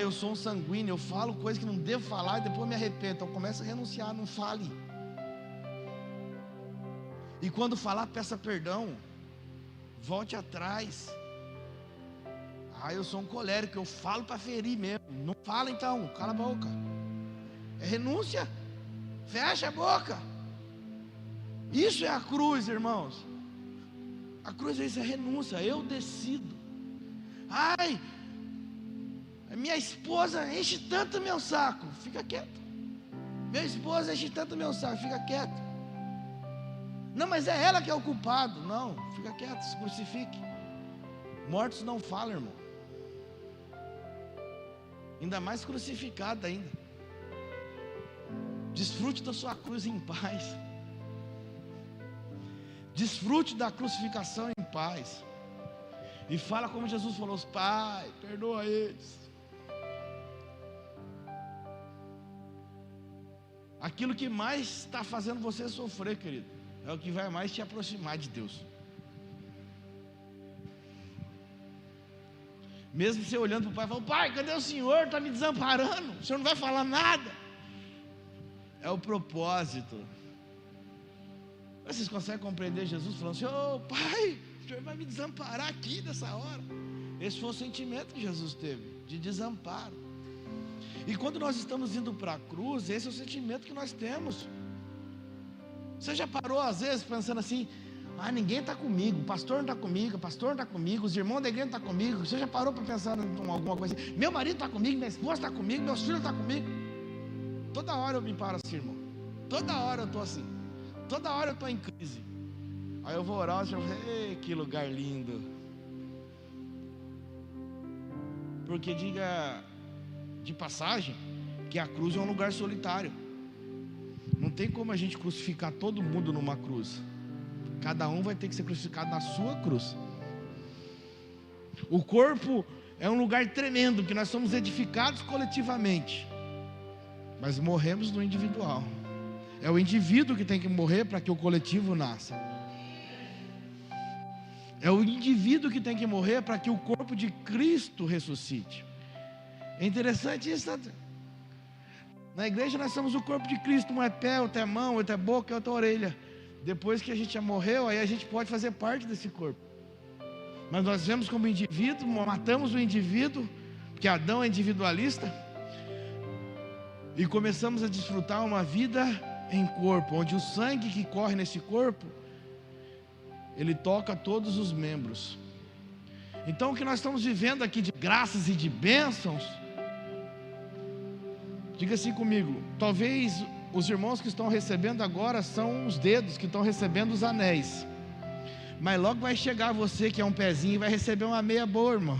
Eu sou um sanguíneo, eu falo coisas que não devo falar e depois me arrependo. Então começa a renunciar, não fale. E quando falar, peça perdão. Volte atrás. Eu sou um colérico, eu falo para ferir mesmo. Não fala então, cala a boca. É renúncia. Fecha a boca. Isso é a cruz, irmãos. A cruz é isso, é renúncia. Eu decido. Minha esposa enche tanto meu saco. Fica quieto. Minha esposa enche tanto meu saco. Fica quieto. Não, mas é ela que é o culpado. Não, fica quieto, se crucifique. Mortos não falam, irmão. Ainda mais crucificado ainda. Desfrute da sua cruz em paz. Desfrute da crucificação em paz. E fala como Jesus falou: Pai, perdoa eles. Aquilo que mais está fazendo você sofrer, querido, é o que vai mais te aproximar de Deus. Mesmo você olhando para o pai e falando: Pai, cadê o Senhor? Está me desamparando, o Senhor não vai falar nada. É o propósito. Vocês conseguem compreender Jesus falando assim: Pai, o Senhor vai me desamparar aqui nessa hora? Esse foi o sentimento que Jesus teve, de desamparo. E quando nós estamos indo para a cruz, esse é o sentimento que nós temos. Você já parou às vezes pensando assim: ninguém está comigo, o pastor não está comigo, o pastor não está comigo, os irmãos da igreja não estão comigo. Você já parou para pensar em alguma coisa assim? Meu marido está comigo, minha esposa está comigo, meus filhos estão comigo. Toda hora eu me paro assim, irmão. Toda hora eu estou assim. Toda hora eu estou em crise. Aí eu vou orar e eu falo: que lugar lindo. Porque diga de passagem que a cruz é um lugar solitário. Não tem como a gente crucificar todo mundo numa cruz. Cada um vai ter que ser crucificado na sua cruz. O corpo é um lugar tremendo, que nós somos edificados coletivamente, mas morremos no individual. É o indivíduo que tem que morrer para que o coletivo nasça. É o indivíduo que tem que morrer para que o corpo de Cristo ressuscite. É interessante isso. Na igreja nós somos o corpo de Cristo. Um é pé, outro é mão, outro é boca, outro é orelha. Depois que a gente já morreu, aí a gente pode fazer parte desse corpo. Mas nós vemos como indivíduo, matamos o indivíduo, porque Adão é individualista, e começamos a desfrutar uma vida em corpo, onde o sangue que corre nesse corpo, ele toca todos os membros. Então o que nós estamos vivendo aqui de graças e de bênçãos, diga assim comigo: talvez os irmãos que estão recebendo agora são os dedos que estão recebendo os anéis, mas logo vai chegar você que é um pezinho e vai receber uma meia boa, irmão,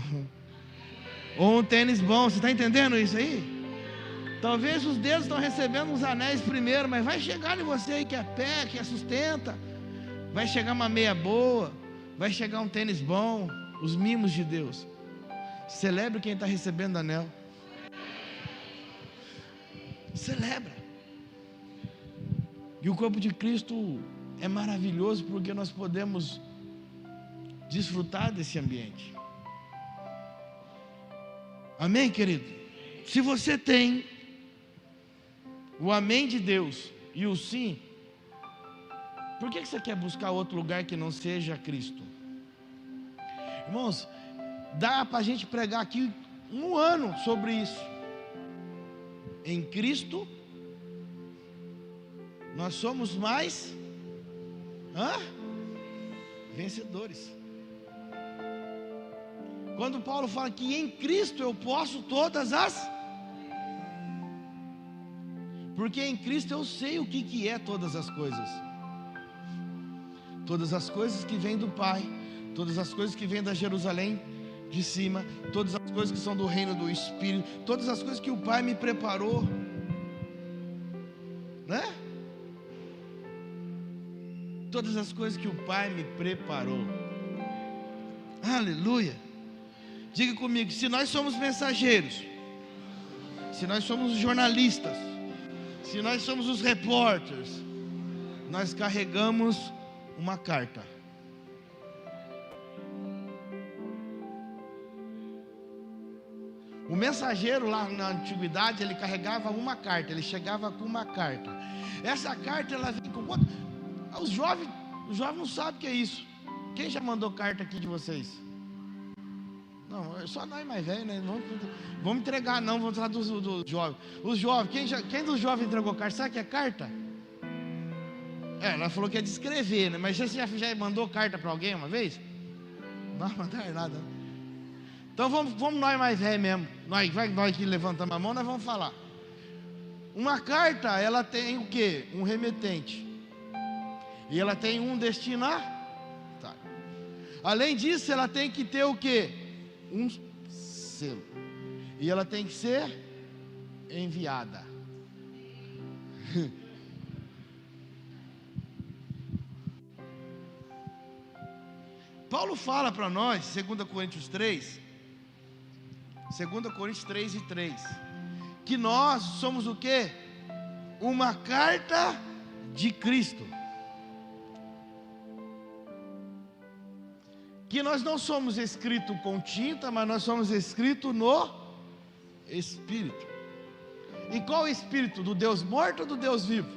ou um tênis bom. Você está entendendo isso aí? Talvez os dedos estão recebendo os anéis primeiro, mas vai chegar em você aí que é pé, que é sustenta, vai chegar uma meia boa, vai chegar um tênis bom, os mimos de Deus. Celebre quem está recebendo anel. Celebra. E o corpo de Cristo é maravilhoso porque nós podemos desfrutar desse ambiente. Amém, querido? Se você tem o amém de Deus e o sim, por que você quer buscar outro lugar que não seja Cristo? Irmãos, dá para a gente pregar aqui 1 ano sobre isso. Em Cristo nós somos mais vencedores. Quando Paulo fala que em Cristo eu posso todas as, porque em Cristo eu sei o que é todas as coisas. Todas as coisas que vêm do Pai, todas as coisas que vêm da Jerusalém de cima, todas as coisas que são do reino do Espírito, todas as coisas que o Pai me preparou, né? Todas as coisas que o Pai me preparou. Aleluia. Diga comigo, se nós somos mensageiros, se nós somos os jornalistas, se nós somos os repórteres, nós carregamos uma carta. O mensageiro lá na antiguidade, ele carregava uma carta, ele chegava com uma carta. Essa carta, ela vem com quanto? Os jovens não sabem o que é isso. Quem já mandou carta aqui de vocês? Não, é só nós mais velhos, né? Vamos entregar, não, vamos falar dos jovens. Os jovens, quem dos jovens entregou carta? Sabe o que é carta? Ela falou que é de escrever, né? Mas você já mandou carta para alguém uma vez? Não mandaram nada. Então vamos nós mais velhos mesmo. Nós que levantamos a mão, nós vamos falar. Uma carta, ela tem o quê? Um remetente. E ela tem um destinatário. Além disso, ela tem que ter o quê? Um selo. E ela tem que ser enviada. Paulo fala para nós, 2 Coríntios 3, 2 Coríntios 3:3, que nós somos o quê? Uma carta de Cristo. Que nós não somos escritos com tinta, mas nós somos escritos no Espírito. E qual Espírito? Do Deus morto ou do Deus vivo?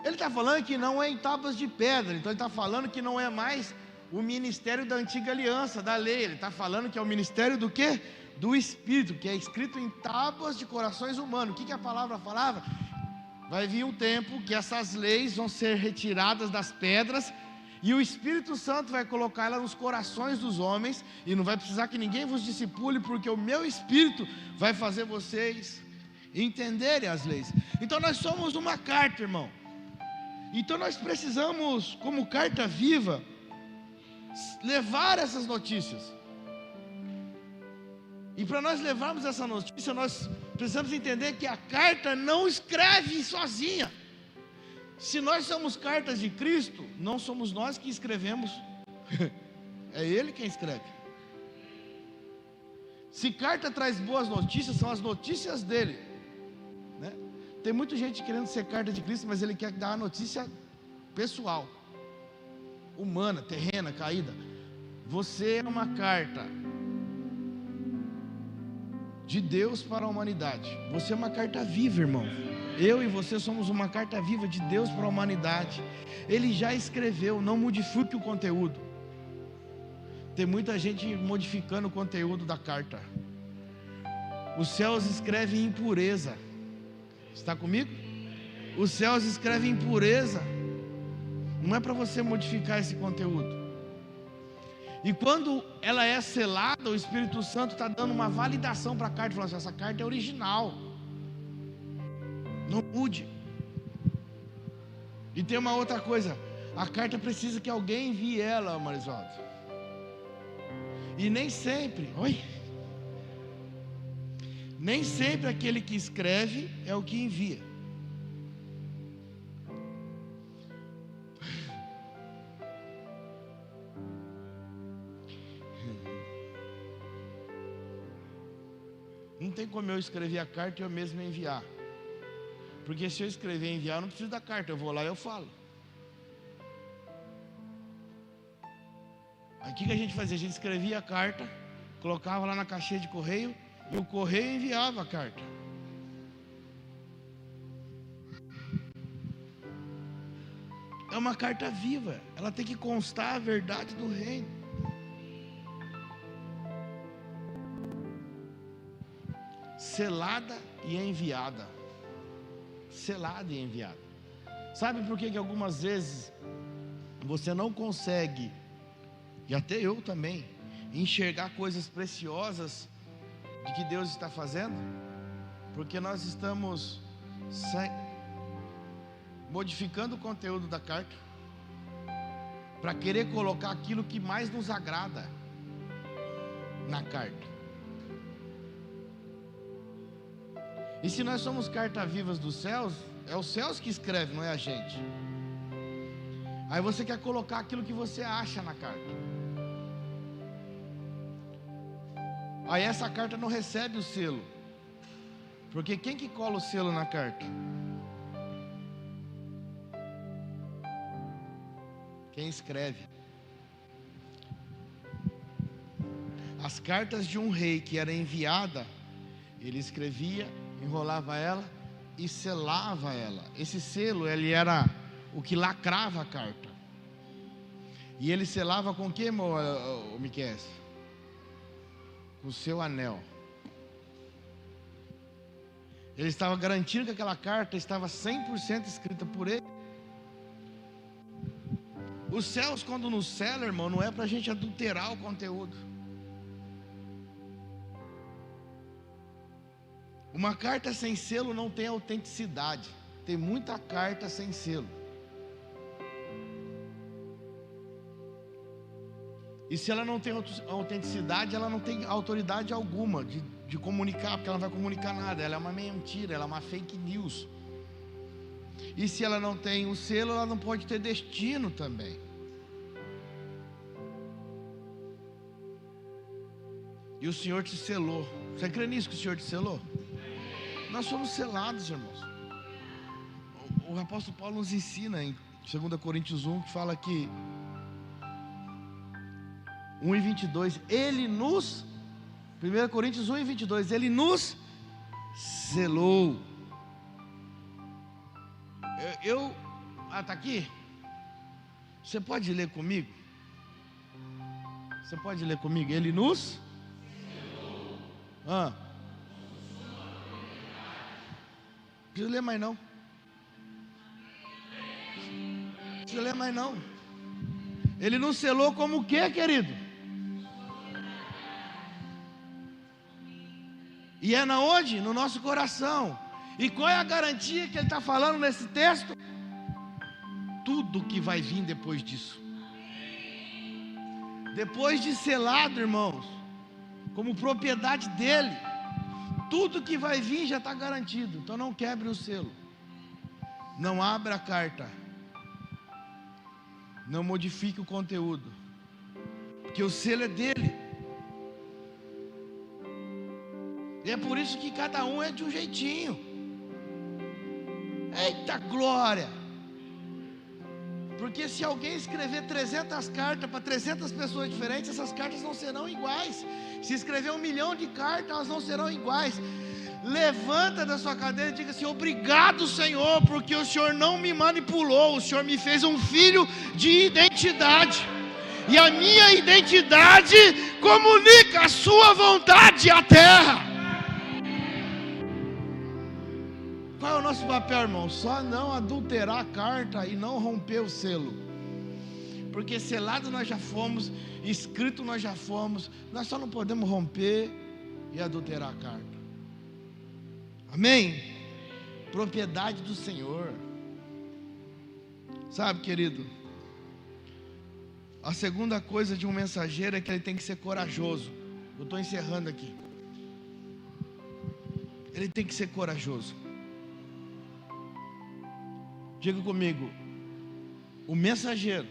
Ele está falando que não é em tábuas de pedra. Então ele está falando que não é mais o ministério da antiga aliança, da lei. Ele está falando que é o ministério do quê? Do Espírito, que é escrito em tábuas de corações humanos. O que a palavra falava? Vai vir um tempo que essas leis vão ser retiradas das pedras, e o Espírito Santo vai colocar ela nos corações dos homens, e não vai precisar que ninguém vos discipule, porque o meu Espírito vai fazer vocês entenderem as leis. Então nós somos uma carta, irmão. Então nós precisamos, como carta viva, levar essas notícias. E para nós levarmos essa notícia, nós precisamos entender que a carta não escreve sozinha. Se nós somos cartas de Cristo, não somos nós que escrevemos, é Ele quem escreve. Se carta traz boas notícias, são as notícias dele, né? Tem muita gente querendo ser carta de Cristo, mas ele quer dar a notícia pessoal, humana, terrena, caída. Você é uma carta de Deus para a humanidade. Você é uma carta viva, irmão. Eu e você somos uma carta viva de Deus para a humanidade. Ele já escreveu, não modifique o conteúdo. Tem muita gente modificando o conteúdo da carta. Os céus escrevem impureza. Está comigo? Os céus escrevem impureza. Não é para você modificar esse conteúdo. E quando ela é selada, o Espírito Santo está dando uma validação para a carta, falando assim: essa carta é original, não mude. E tem uma outra coisa: a carta precisa que alguém envie ela, Marisoldo. E nem sempre, nem sempre aquele que escreve é o que envia. Não tem como eu escrever a carta e eu mesmo enviar. Porque se eu escrever e enviar, eu não preciso da carta, eu vou lá e eu falo. Aí o que a gente fazia? A gente escrevia a carta, colocava lá na caixinha de correio, e o correio enviava a carta. É uma carta viva, ela tem que constar a verdade do reino. Selada e enviada. Selada e enviada. Sabe por que algumas vezes você não consegue, e até eu também, enxergar coisas preciosas de que Deus está fazendo? Porque nós estamos modificando o conteúdo da carta para querer colocar aquilo que mais nos agrada na carta. E se nós somos cartas vivas dos céus, é os céus que escrevem, não é a gente. Aí você quer colocar aquilo que você acha na carta. Aí essa carta não recebe o selo. Porque quem que cola o selo na carta? Quem escreve. As cartas de um rei que era enviada, ele escrevia, enrolava ela e selava ela. Esse selo, ele era o que lacrava a carta. E ele selava com o que, Miquel? Com o seu anel. Ele estava garantindo que aquela carta estava 100% escrita por ele. Os céus, quando nos selam, irmão, não é para a gente adulterar o conteúdo. Uma carta sem selo não tem autenticidade. Tem muita carta sem selo. E se ela não tem autenticidade, ela não tem autoridade alguma de comunicar, porque ela não vai comunicar nada. Ela é uma mentira, ela é uma fake news. E se ela não tem o selo, ela não pode ter destino também. E o Senhor te selou. Você crê nisso, que o Senhor te selou? Nós somos selados, irmãos. O apóstolo Paulo nos ensina em 2 Coríntios 1, que fala que 1:22, ele nos, 1 Coríntios 1:22, ele nos selou. Está aqui? Você pode ler comigo? Você pode ler comigo? Ele nos selou. Não precisa ler mais não. Não precisa ler mais não. Ele nos selou como o que, querido? E é na onde? No nosso coração. E qual é a garantia que ele está falando nesse texto? Tudo que vai vir depois disso. Depois de selado, irmãos, como propriedade dele, tudo que vai vir já está garantido. Então não quebre o selo. Não abra a carta. Não modifique o conteúdo. Porque o selo é dele. E é por isso que cada um é de um jeitinho. Eita glória! Porque se alguém escrever 300 cartas para 300 pessoas diferentes, essas cartas não serão iguais. Se escrever 1 milhão de cartas, elas não serão iguais. Levanta da sua cadeira e diga assim: obrigado, Senhor, porque o Senhor não me manipulou, o Senhor me fez um filho de identidade. E a minha identidade comunica a sua vontade à terra. Qual é o nosso papel, irmão? Só não adulterar a carta e não romper o selo. Porque selado nós já fomos, escrito nós já fomos. Nós só não podemos romper e adulterar a carta. Amém? Propriedade do Senhor. Sabe, querido, a segunda coisa de um mensageiro é que ele tem que ser corajoso. Eu estou encerrando aqui. Ele tem que ser corajoso. Diga comigo: o mensageiro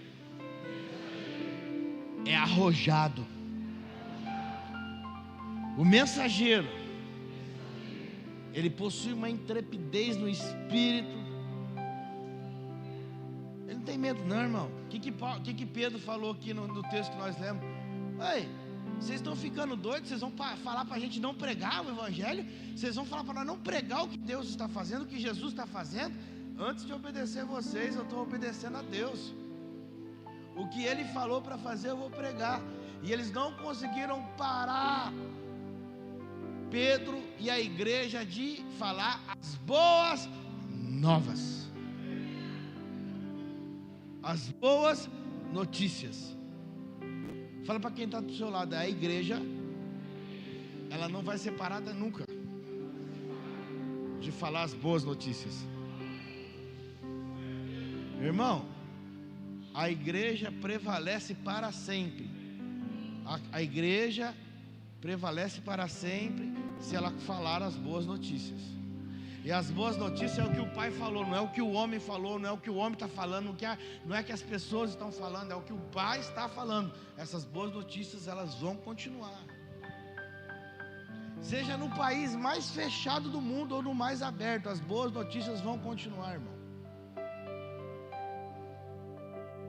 é arrojado. O mensageiro, ele possui uma intrepidez no espírito. Ele não tem medo não, irmão. O que Pedro falou aqui no texto que nós lemos? Ei, vocês estão ficando doidos? Vocês vão falar para a gente não pregar o evangelho? Vocês vão falar para nós não pregar o que Deus está fazendo, o que Jesus está fazendo? Antes de obedecer vocês, eu estou obedecendo a Deus. O que Ele falou para fazer, eu vou pregar. E eles não conseguiram parar Pedro e a igreja de falar as boas novas, as boas notícias. Fala para quem está do seu lado: a igreja, ela não vai ser parada nunca de falar as boas notícias. Irmão, a igreja prevalece para sempre. A igreja prevalece para sempre se ela falar as boas notícias. E as boas notícias é o que o Pai falou, não é o que o homem falou, não é o que o homem está falando, não é que as pessoas estão falando, é o que o Pai está falando. Essas boas notícias, elas vão continuar. Seja no país mais fechado do mundo ou no mais aberto, as boas notícias vão continuar, irmão.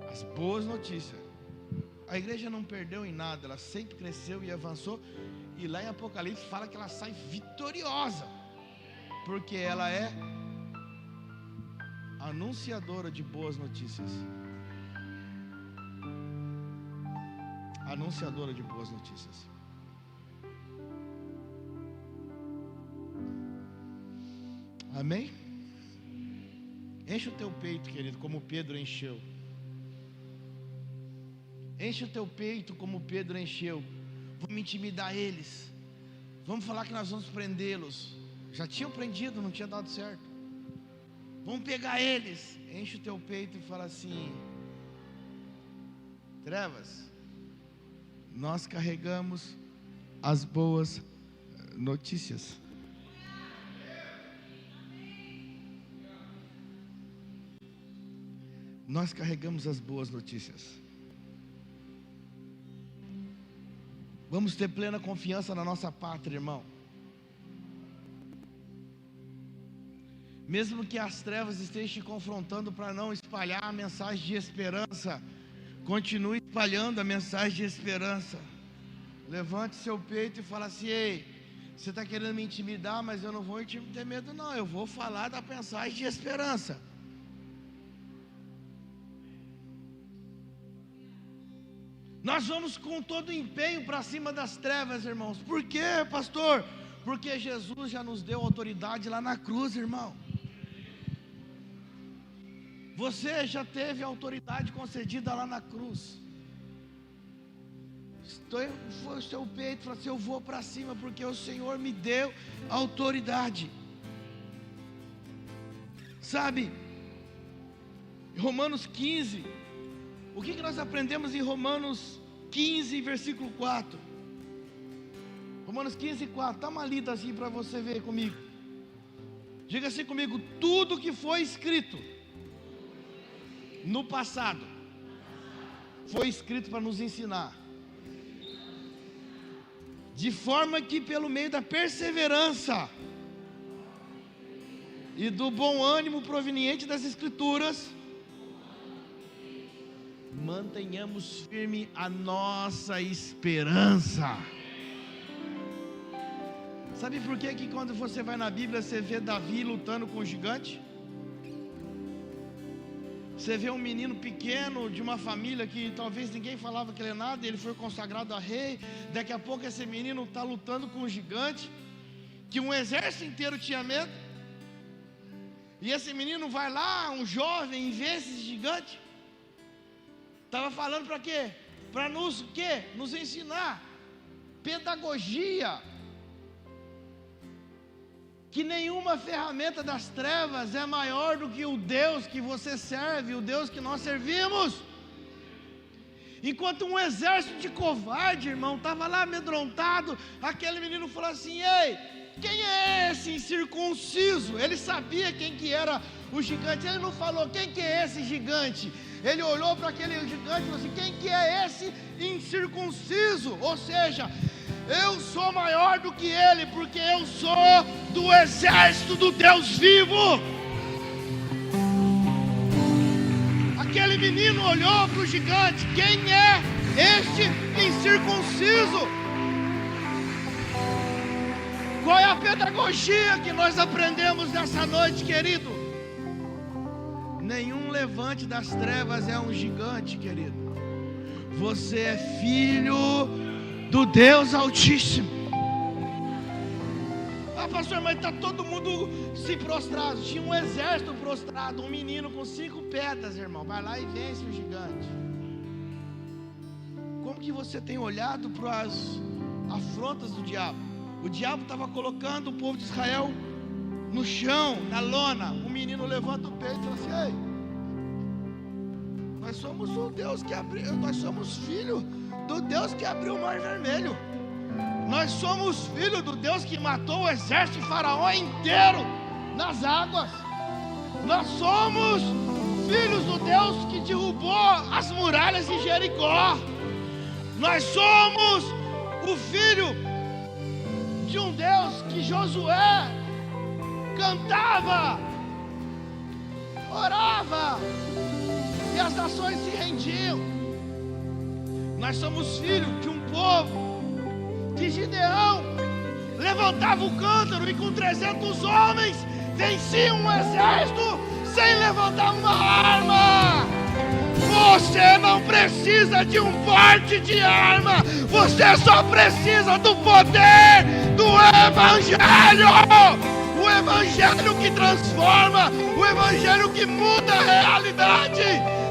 As boas notícias. A igreja não perdeu em nada, ela sempre cresceu e avançou. E lá em Apocalipse fala que ela sai vitoriosa, porque ela é anunciadora de boas notícias. Anunciadora de boas notícias. Amém? Enche o teu peito, querido, como Pedro encheu. Enche o teu peito como Pedro encheu. Vamos intimidar eles. Vamos falar que nós vamos prendê-los. Já tinham prendido, não tinha dado certo. Vamos pegar eles. Enche o teu peito e fala assim: Trevas, nós carregamos as boas notícias. Nós carregamos as boas notícias. Vamos ter plena confiança na nossa pátria, irmão. Mesmo que as trevas estejam te confrontando para não espalhar a mensagem de esperança, continue espalhando a mensagem de esperança. Levante seu peito e fala assim: ei, você está querendo me intimidar, mas eu não vou ter medo não, eu vou falar da mensagem de esperança. Nós vamos com todo o empenho para cima das trevas, irmãos. Por quê, pastor? Porque Jesus já nos deu autoridade lá na cruz, irmão. Você já teve autoridade concedida lá na cruz. Foi o seu peito, fala assim: eu vou para cima, porque o Senhor me deu autoridade. Sabe, Romanos 15, o que nós aprendemos em Romanos 15, versículo 4? Romanos 15, 4, dá uma lida assim para você ver comigo. Diga assim comigo: tudo que foi escrito no passado foi escrito para nos ensinar, de forma que pelo meio da perseverança e do bom ânimo proveniente das Escrituras, mantenhamos firme a nossa esperança. Sabe por que quando você vai na Bíblia você vê Davi lutando com o gigante? Você vê um menino pequeno de uma família que talvez ninguém falava que ele é nada, ele foi consagrado a rei. Daqui a pouco esse menino está lutando com um gigante que um exército inteiro tinha medo. E esse menino vai lá, um jovem, e vê esse gigante. Estava falando para quê? Para nos o quê? Nos ensinar pedagogia. Que nenhuma ferramenta das trevas é maior do que o Deus que você serve, o Deus que nós servimos. Enquanto um exército de covarde, irmão, estava lá amedrontado, aquele menino falou assim: ei, quem é esse incircunciso? Ele sabia quem que era o gigante. Ele não falou: quem que é esse gigante? Ele olhou para aquele gigante e falou assim: quem que é esse incircunciso? Ou seja, eu sou maior do que ele, porque eu sou do exército do Deus vivo. Aquele menino olhou para o gigante: quem é este incircunciso? Qual é a pedagogia que nós aprendemos nessa noite, querido? Nenhum levante das trevas é um gigante, querido. Você é filho do Deus Altíssimo. Ah, pastor, mas está todo mundo se prostrado. Tinha um exército prostrado, um menino com 5 pedras, irmão. Vai lá e vence o gigante. Como que você tem olhado para as afrontas do diabo? O diabo estava colocando o povo de Israel no chão, na lona. O menino levanta o peito e fala assim: ei, Nós somos o Deus que abriu, nós somos filho do Deus que abriu o Mar Vermelho. Nós somos filho do Deus que matou o exército de Faraó inteiro nas águas. Nós somos filhos do Deus que derrubou as muralhas de Jericó. Nós somos o filho de um Deus que Josué cantava, orava, e as nações se rendiam. Nós somos filhos de um povo que Gideão levantava o cântaro e com 300 homens vencia um exército sem levantar uma arma. Você não precisa de um porte de arma, você só precisa do poder do Evangelho. O Evangelho que transforma, o Evangelho que muda a realidade.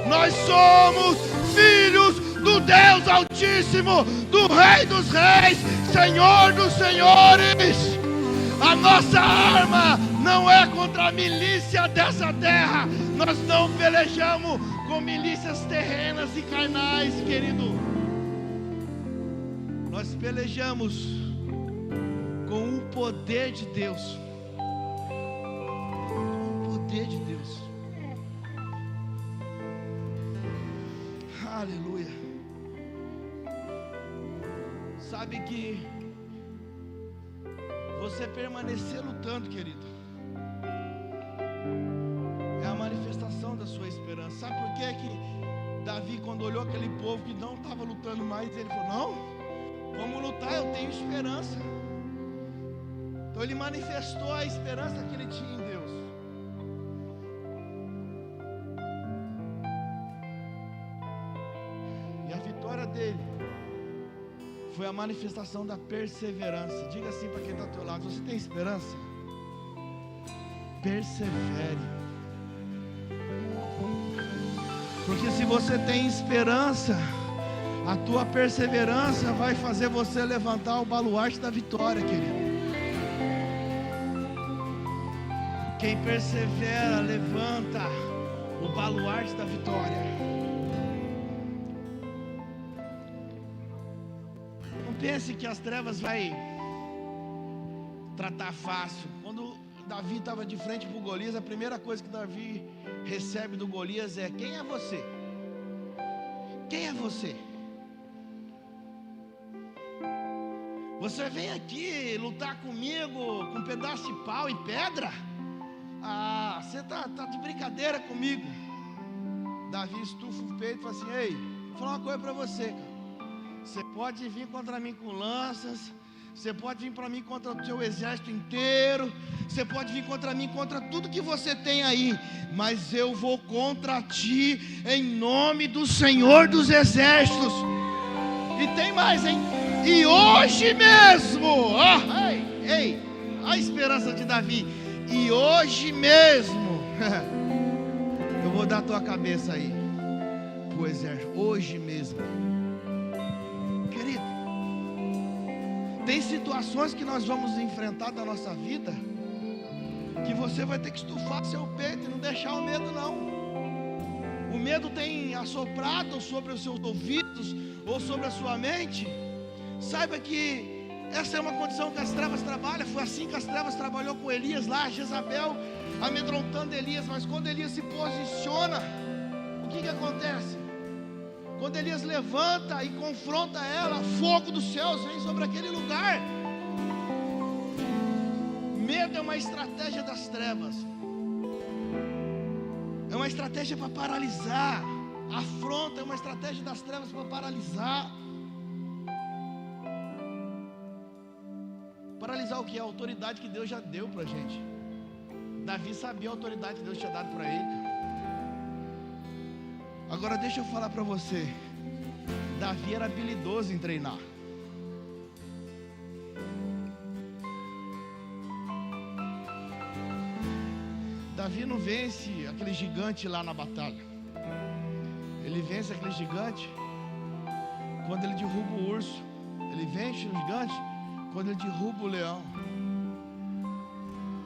Nós somos filhos do Deus Altíssimo, do Rei dos Reis, Senhor dos Senhores. A nossa arma não é contra a milícia dessa terra. Nós não pelejamos com milícias terrenas e carnais, querido. Nós pelejamos com o poder de Deus. O poder de Deus. Aleluia. Sabe que você permanecer lutando, querido, é a manifestação da sua esperança. Sabe por que Davi, quando olhou aquele povo que não estava lutando mais, ele falou: não, vamos lutar, eu tenho esperança. Então ele manifestou a esperança que ele tinha em Deus. E a vitória dele foi a manifestação da perseverança. Diga assim para quem está ao teu lado: você tem esperança? Persevere. Porque se você tem esperança, a tua perseverança vai fazer você levantar o baluarte da vitória, querido. Quem persevera, levanta o baluarte da vitória. Não pense que as trevas vai tratar fácil. Quando Davi estava de frente para o Golias, a primeira coisa que Davi recebe do Golias é: quem é você? Quem é você? Você vem aqui lutar comigo com um pedaço de pau e pedra? Ah, você tá de brincadeira comigo. Davi estufa o peito e fala assim: ei, vou falar uma coisa para você, cara. Você pode vir contra mim com lanças, você pode vir para mim contra o seu exército inteiro, você pode vir contra mim contra tudo que você tem aí, mas eu vou contra ti em nome do Senhor dos Exércitos. E tem mais, hein? E hoje mesmo, ei, a esperança de Davi. E hoje mesmo eu vou dar a tua cabeça aí pro exército. Hoje mesmo, querido, tem situações que nós vamos enfrentar da nossa vida que você vai ter que estufar seu peito e não deixar o medo não. O medo tem assoprado sobre os seus ouvidos ou sobre a sua mente. Saiba que essa é uma condição que as trevas trabalham. Foi assim que as trevas trabalhou com Elias lá, Jezabel amedrontando Elias. Mas quando Elias se posiciona, o que acontece? Quando Elias levanta e confronta ela, fogo dos céus vem sobre aquele lugar. Medo é uma estratégia das trevas. É uma estratégia para paralisar. Afronta é uma estratégia das trevas para paralisar. Paralisar o que? A autoridade que Deus já deu para a gente. Davi sabia a autoridade que Deus tinha dado para ele. Agora deixa eu falar para você. Davi era habilidoso em treinar. Davi não vence aquele gigante lá na batalha. Ele vence aquele gigante quando ele derruba o urso. Ele vence o gigante quando ele derruba o leão.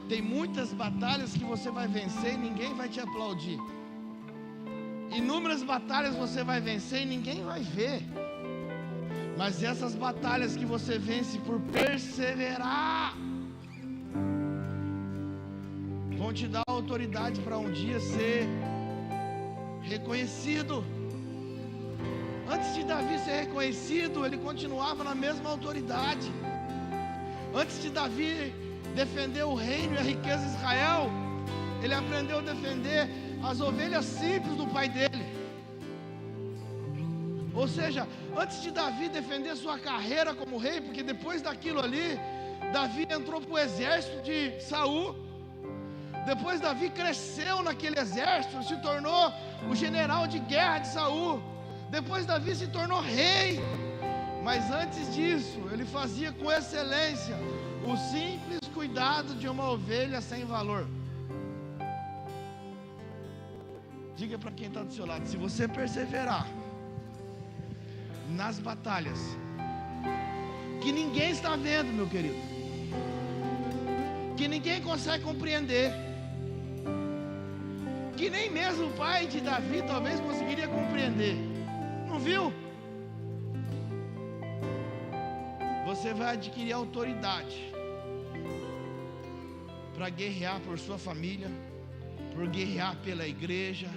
Tem muitas batalhas que você vai vencer e ninguém vai te aplaudir. Inúmeras batalhas você vai vencer e ninguém vai ver. Mas essas batalhas que você vence por perseverar vão te dar autoridade para um dia ser reconhecido. Antes de Davi ser reconhecido, ele continuava na mesma autoridade. Antes de Davi defender o reino e a riqueza de Israel, ele aprendeu a defender as ovelhas simples do pai dele. Ou seja, antes de Davi defender sua carreira como rei, porque depois daquilo ali, Davi entrou para o exército de Saul. Depois Davi cresceu naquele exército, se tornou o general de guerra de Saul. Depois Davi se tornou rei. Mas antes disso, ele fazia com excelência o simples cuidado de uma ovelha sem valor. Diga para quem está do seu lado: se você perseverar nas batalhas que ninguém está vendo, meu querido, que ninguém consegue compreender, que nem mesmo o pai de Davi talvez conseguiria compreender, não viu? Você vai adquirir autoridade para guerrear por sua família, por guerrear pela igreja,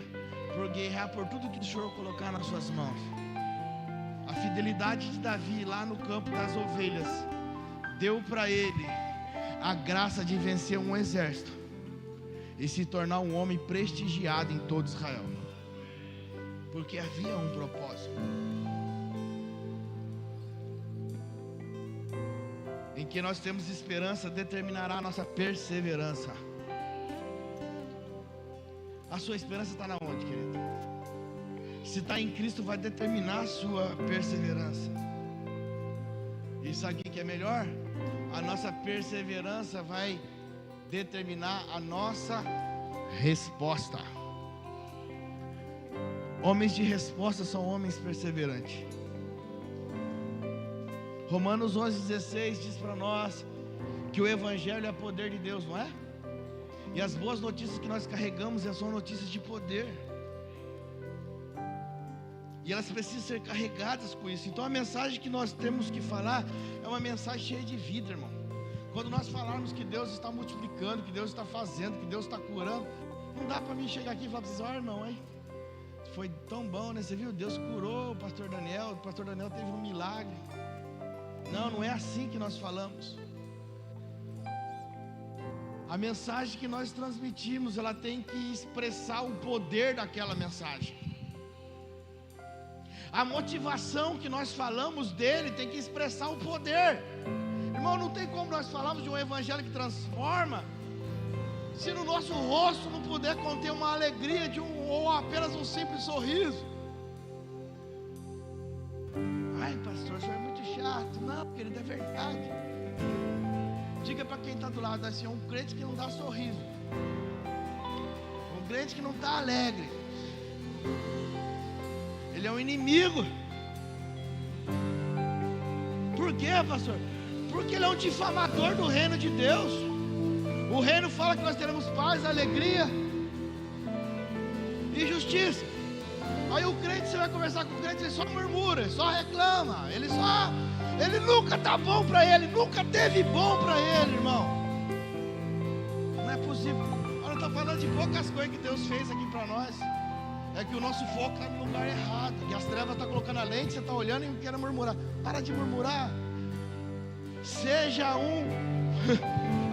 por guerrear por tudo que o Senhor colocar nas suas mãos. A fidelidade de Davi lá no campo das ovelhas deu para ele a graça de vencer um exército e se tornar um homem prestigiado em todo Israel, porque havia um propósito em que nós temos esperança, determinará a nossa perseverança. A sua esperança está na onde, querido? Se está em Cristo, vai determinar a sua perseverança. E sabe o que é melhor? A nossa perseverança vai determinar a nossa resposta. Homens de resposta são homens perseverantes. Romanos 11:16 diz para nós que o Evangelho é poder de Deus, não é? E as boas notícias que nós carregamos são notícias de poder. E elas precisam ser carregadas com isso. Então a mensagem que nós temos que falar é uma mensagem cheia de vida, irmão. Quando nós falarmos que Deus está multiplicando, que Deus está fazendo, que Deus está curando, não dá para mim chegar aqui e falar para vocês: ó, irmão, hein? Foi tão bom, né? Você viu? Deus curou o pastor Daniel teve um milagre. Não, não é assim que nós falamos. A mensagem que nós transmitimos, ela tem que expressar o poder daquela mensagem. A motivação que nós falamos dele tem que expressar o poder. Irmão, não tem como nós falarmos de um evangelho que transforma se no nosso rosto não puder conter uma alegria ou apenas um simples sorriso. Ai, pastor, isso é muito chato. Não, querido, é verdade. Diga para quem está do lado assim: um crente que não dá sorriso, um crente que não está alegre, ele é um inimigo. Por quê, pastor? Porque ele é um difamador do reino de Deus. O reino fala que nós teremos paz, alegria e justiça. Aí o crente, você vai conversar com o crente, ele só murmura, ele só reclama, ele nunca está bom para ele, nunca teve bom para ele, irmão. Não é possível. Eu não estou falando de poucas coisas que Deus fez aqui para nós. É que o nosso foco está no lugar errado, que as trevas estão colocando a lente, você está olhando e quer murmurar. Para de murmurar. Seja um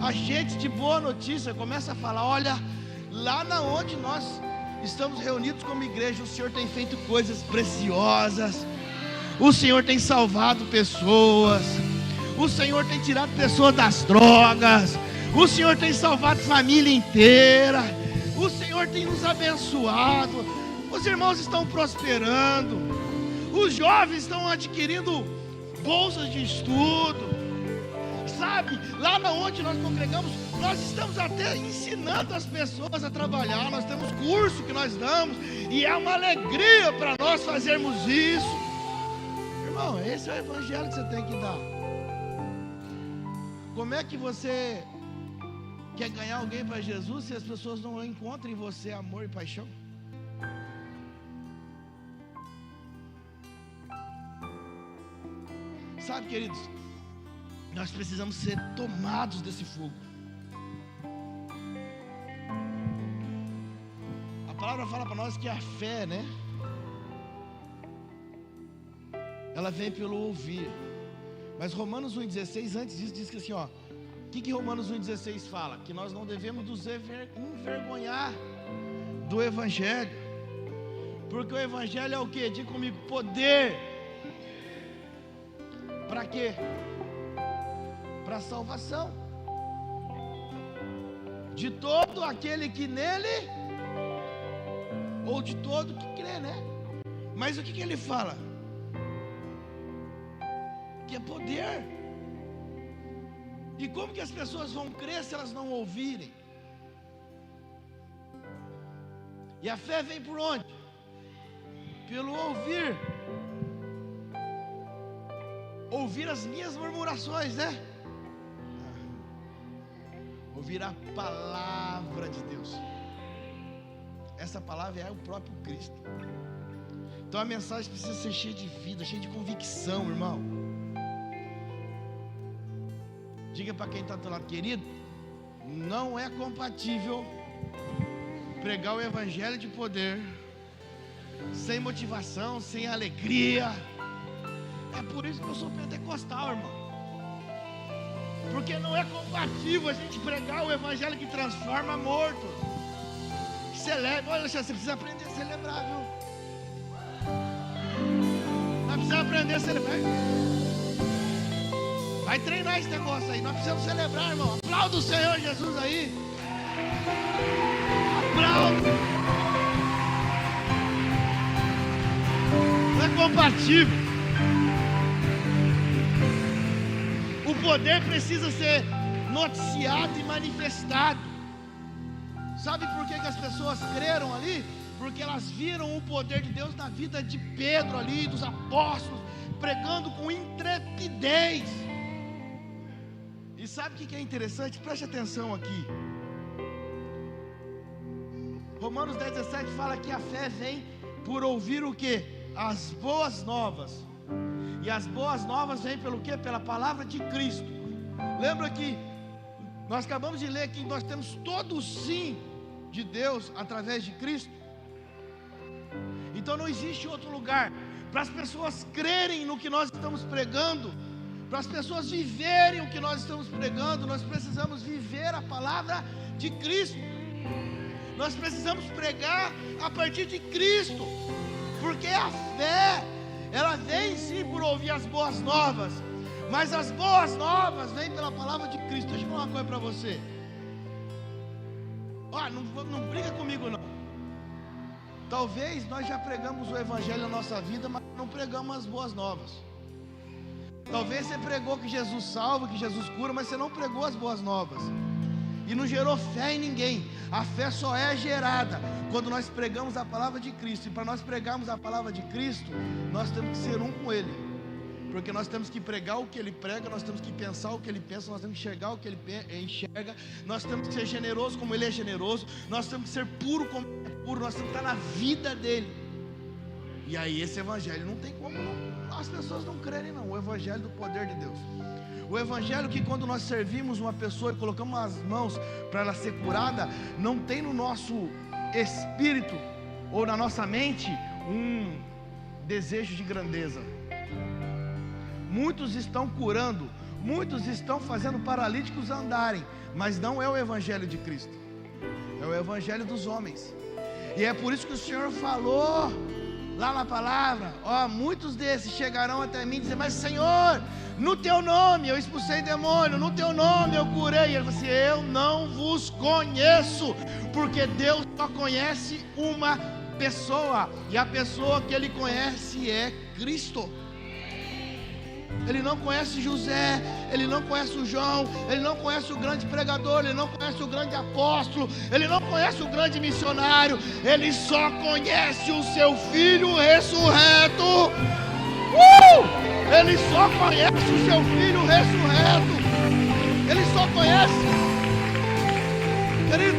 agente de boa notícia. Começa a falar: olha, lá na onde nós estamos reunidos como igreja, o Senhor tem feito coisas preciosas. O Senhor tem salvado pessoas. O Senhor tem tirado pessoas das drogas. O Senhor tem salvado família inteira. O Senhor tem nos abençoado. Os irmãos estão prosperando. Os jovens estão adquirindo bolsas de estudo. Sabe, lá onde nós congregamos, nós estamos até ensinando as pessoas a trabalhar. Nós temos curso que nós damos, e é uma alegria para nós fazermos isso. Irmão, esse é o evangelho que você tem que dar. Como é que você quer ganhar alguém para Jesus se as pessoas não encontram em você amor e paixão? queridos, nós precisamos ser tomados desse fogo. A palavra fala para nós que a fé, né? Ela vem pelo ouvir. Mas Romanos 1,16, antes disso, diz que assim, ó. O que Romanos 1,16 fala? Que nós não devemos nos envergonhar do Evangelho. Porque o Evangelho é o quê? Diga comigo, poder. Para quê? Para salvação. De todo aquele que nele, ou de todo que crê, né? Mas o que ele fala? Que é poder. E como que as pessoas vão crer se elas não ouvirem? E a fé vem por onde? Pelo ouvir. Ouvir as minhas murmurações, né? Ouvir a palavra de Deus. Essa palavra é o próprio Cristo. Então a mensagem precisa ser cheia de vida, cheia de convicção, irmão. Diga para quem está do lado, querido, não é compatível pregar o evangelho de poder sem motivação, sem alegria. É por isso que eu sou pentecostal, irmão. Porque não é compatível a gente pregar o evangelho que transforma mortos. Celebra, olha, você precisa aprender a celebrar, viu? Nós precisamos aprender a celebrar. Vai treinar esse negócio aí. Nós precisamos celebrar, irmão. Aplauda o Senhor Jesus aí. Aplauda. Não é compatível. O poder precisa ser noticiado e manifestado. Sabe por que as pessoas creram ali? Porque elas viram o poder de Deus na vida de Pedro ali, dos apóstolos, pregando com intrepidez. E sabe o que é interessante? Preste atenção aqui. Romanos 10,17 fala que a fé vem por ouvir o quê? As boas novas. E as boas novas vêm pelo quê? Pela palavra de Cristo. Lembra que nós acabamos de ler que nós temos todo o sim de Deus através de Cristo? Então não existe outro lugar para as pessoas crerem no que nós estamos pregando. Para as pessoas viverem o que nós estamos pregando, nós precisamos viver a palavra de Cristo. Nós precisamos pregar a partir de Cristo, porque a fé, ela vem sim por ouvir as boas novas, mas as boas novas vêm pela palavra de Cristo. Deixa eu falar uma coisa para você. Não briga comigo não. Talvez nós já pregamos o evangelho na nossa vida, mas não pregamos as boas novas. Talvez você pregou que Jesus salva, que Jesus cura, mas você não pregou as boas novas. E não gerou fé em ninguém. A fé só é gerada quando nós pregamos a palavra de Cristo. E para nós pregarmos a palavra de Cristo, nós temos que ser um com Ele. Porque nós temos que pregar o que Ele prega, nós temos que pensar o que Ele pensa, nós temos que enxergar o que Ele enxerga, nós temos que ser generoso como Ele é generoso, nós temos que ser puro como Ele é puro, nós temos que estar na vida dEle. E aí esse evangelho não tem como as pessoas não crerem não. O evangelho do poder de Deus. O evangelho que quando nós servimos uma pessoa e colocamos as mãos para ela ser curada, não tem no nosso espírito ou na nossa mente um desejo de grandeza. Muitos estão curando, muitos estão fazendo paralíticos andarem, mas não é o evangelho de Cristo, é o evangelho dos homens. E é por isso que o Senhor falou lá na palavra, muitos desses chegarão até mim e dizer: mas Senhor, no teu nome eu expulsei demônio, no teu nome eu curei. E ele falou assim: eu não vos conheço, porque Deus só conhece uma pessoa, e a pessoa que Ele conhece é Cristo. Ele não conhece José, ele não conhece o João, ele não conhece o grande pregador, ele não conhece o grande apóstolo, ele não conhece o grande missionário, ele só conhece o seu Filho ressurreto. Ele só conhece o seu Filho ressurreto. Ele só conhece. Querido,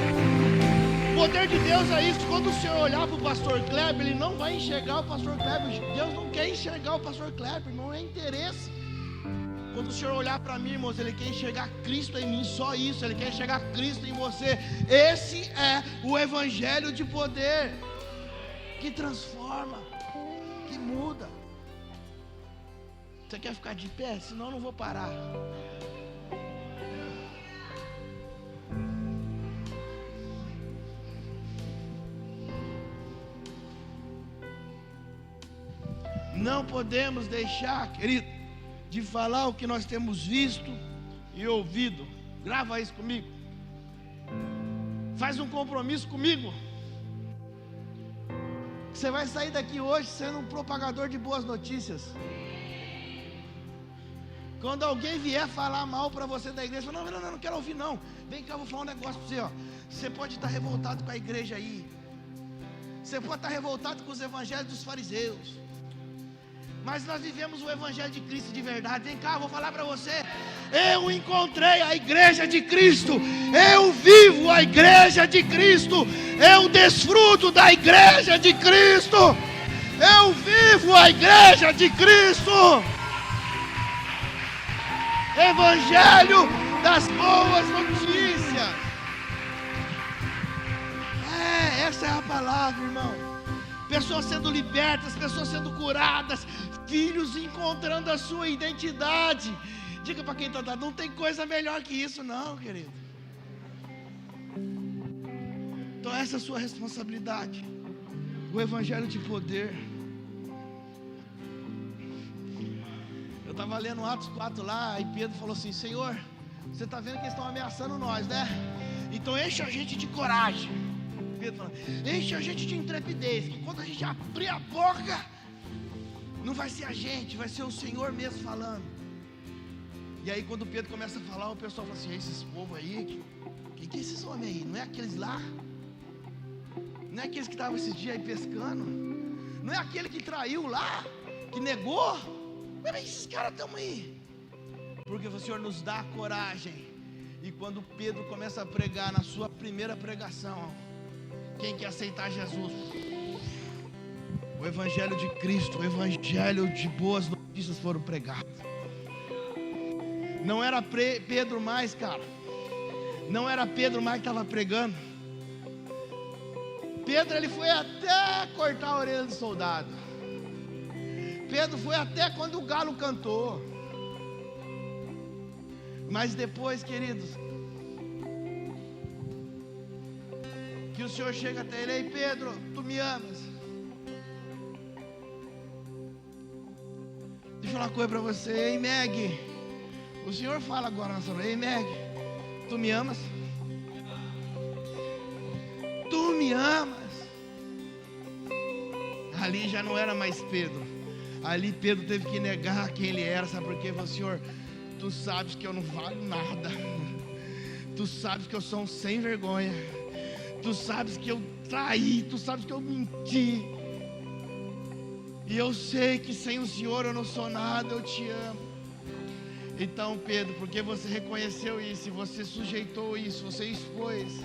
o poder de Deus é isso. Quando o Senhor olhar para o pastor Kleber, ele não vai enxergar o pastor Kleber. Deus não quer enxergar o pastor Kleber, não é interesse. Quando o Senhor olhar para mim, irmãos, Ele quer enxergar Cristo em mim, só isso. Ele quer enxergar Cristo em você. Esse é o evangelho de poder, que transforma, que muda. Você quer ficar de pé? Senão eu não vou parar. Não podemos deixar, querido, de falar o que nós temos visto e ouvido. Grava isso comigo. Faz um compromisso comigo. Você vai sair daqui hoje sendo um propagador de boas notícias. Quando alguém vier falar mal para você da igreja, não quero ouvir não. Vem cá, eu vou falar um negócio para você, ó. Você pode estar revoltado com a igreja aí. Você pode estar revoltado com os evangelhos dos fariseus. Mas nós vivemos o evangelho de Cristo de verdade. Vem cá, eu vou falar para você. Eu encontrei a igreja de Cristo. Eu vivo a igreja de Cristo. Eu desfruto da igreja de Cristo. Eu vivo a igreja de Cristo. Evangelho das boas notícias. Essa é a palavra, irmão. Pessoas sendo libertas, pessoas sendo curadas, filhos encontrando a sua identidade. Diga para quem está dando, não tem coisa melhor que isso não, querido. Então essa é a sua responsabilidade. O evangelho de poder. Eu estava lendo Atos 4 lá, e Pedro falou assim: Senhor, você está vendo que eles estão ameaçando nós, né? Então enche a gente de coragem. Pedro falou: enche a gente de intrepidez, que quando a gente abrir a boca, não vai ser a gente, vai ser o Senhor mesmo falando. E aí quando Pedro começa a falar, o pessoal fala assim: esses povos aí, que é esses homens aí? Não é aqueles lá? Não é aqueles que estavam esses dias aí pescando? Não é aquele que traiu lá, que negou? Mas esses caras estão aí. Porque o Senhor nos dá coragem. E quando Pedro começa a pregar na sua primeira pregação, quem quer aceitar Jesus? O evangelho de Cristo, o evangelho de boas notícias foram pregados. Não era Pedro mais, cara. Não era Pedro mais que estava pregando. Pedro, ele foi até cortar a orelha do soldado. Pedro foi até quando o galo cantou. Mas depois, queridos, que o Senhor chega até ele: ei Pedro, tu me amas? Deixa eu falar uma coisa para você. Ei Meg, o Senhor fala agora na sua vida: ei Meg, tu me amas? Tu me amas? Ali já não era mais Pedro. Ali Pedro teve que negar quem ele era. Sabe por quê? Ele falou: Senhor, tu sabes que eu não valho nada. Tu sabes que eu sou um sem vergonha. Tu sabes que eu traí. Tu sabes que eu menti. E eu sei que sem o Senhor eu não sou nada. Eu te amo. Então Pedro, porque você reconheceu isso, você sujeitou isso, você expôs,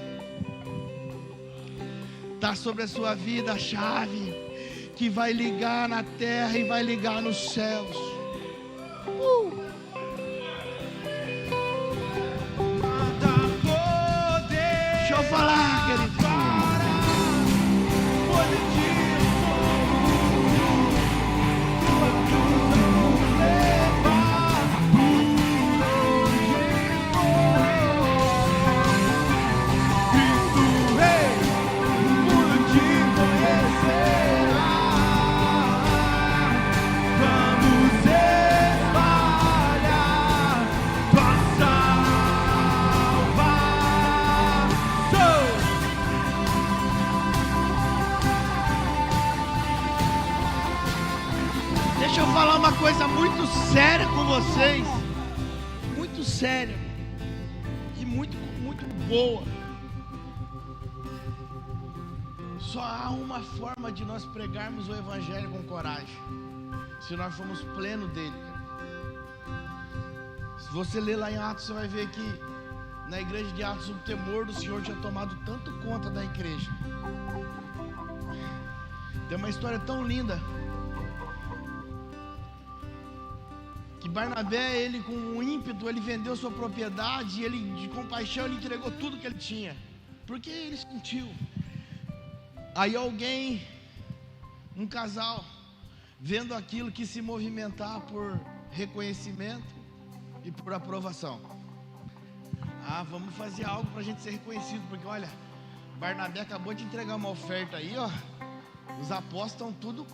está sobre a sua vida a chave que vai ligar na terra e vai ligar nos céus. Deixa eu falar, querido. Deixa eu falar uma coisa muito séria com vocês. Muito séria. E muito boa. Só há uma forma de nós pregarmos o evangelho com coragem: se nós formos plenos dele. Se você ler lá em Atos, você vai ver que na igreja de Atos o temor do Senhor tinha tomado tanto conta da igreja. Tem uma história tão linda que Barnabé, ele com um ímpeto, ele vendeu sua propriedade, ele de compaixão, ele entregou tudo que ele tinha, porque ele sentiu. Aí alguém, um casal, vendo aquilo, quis se movimentar por reconhecimento e por aprovação. Vamos fazer algo para a gente ser reconhecido, porque olha, Barnabé acabou de entregar uma oferta aí, ó. Os apóstolos estão tudo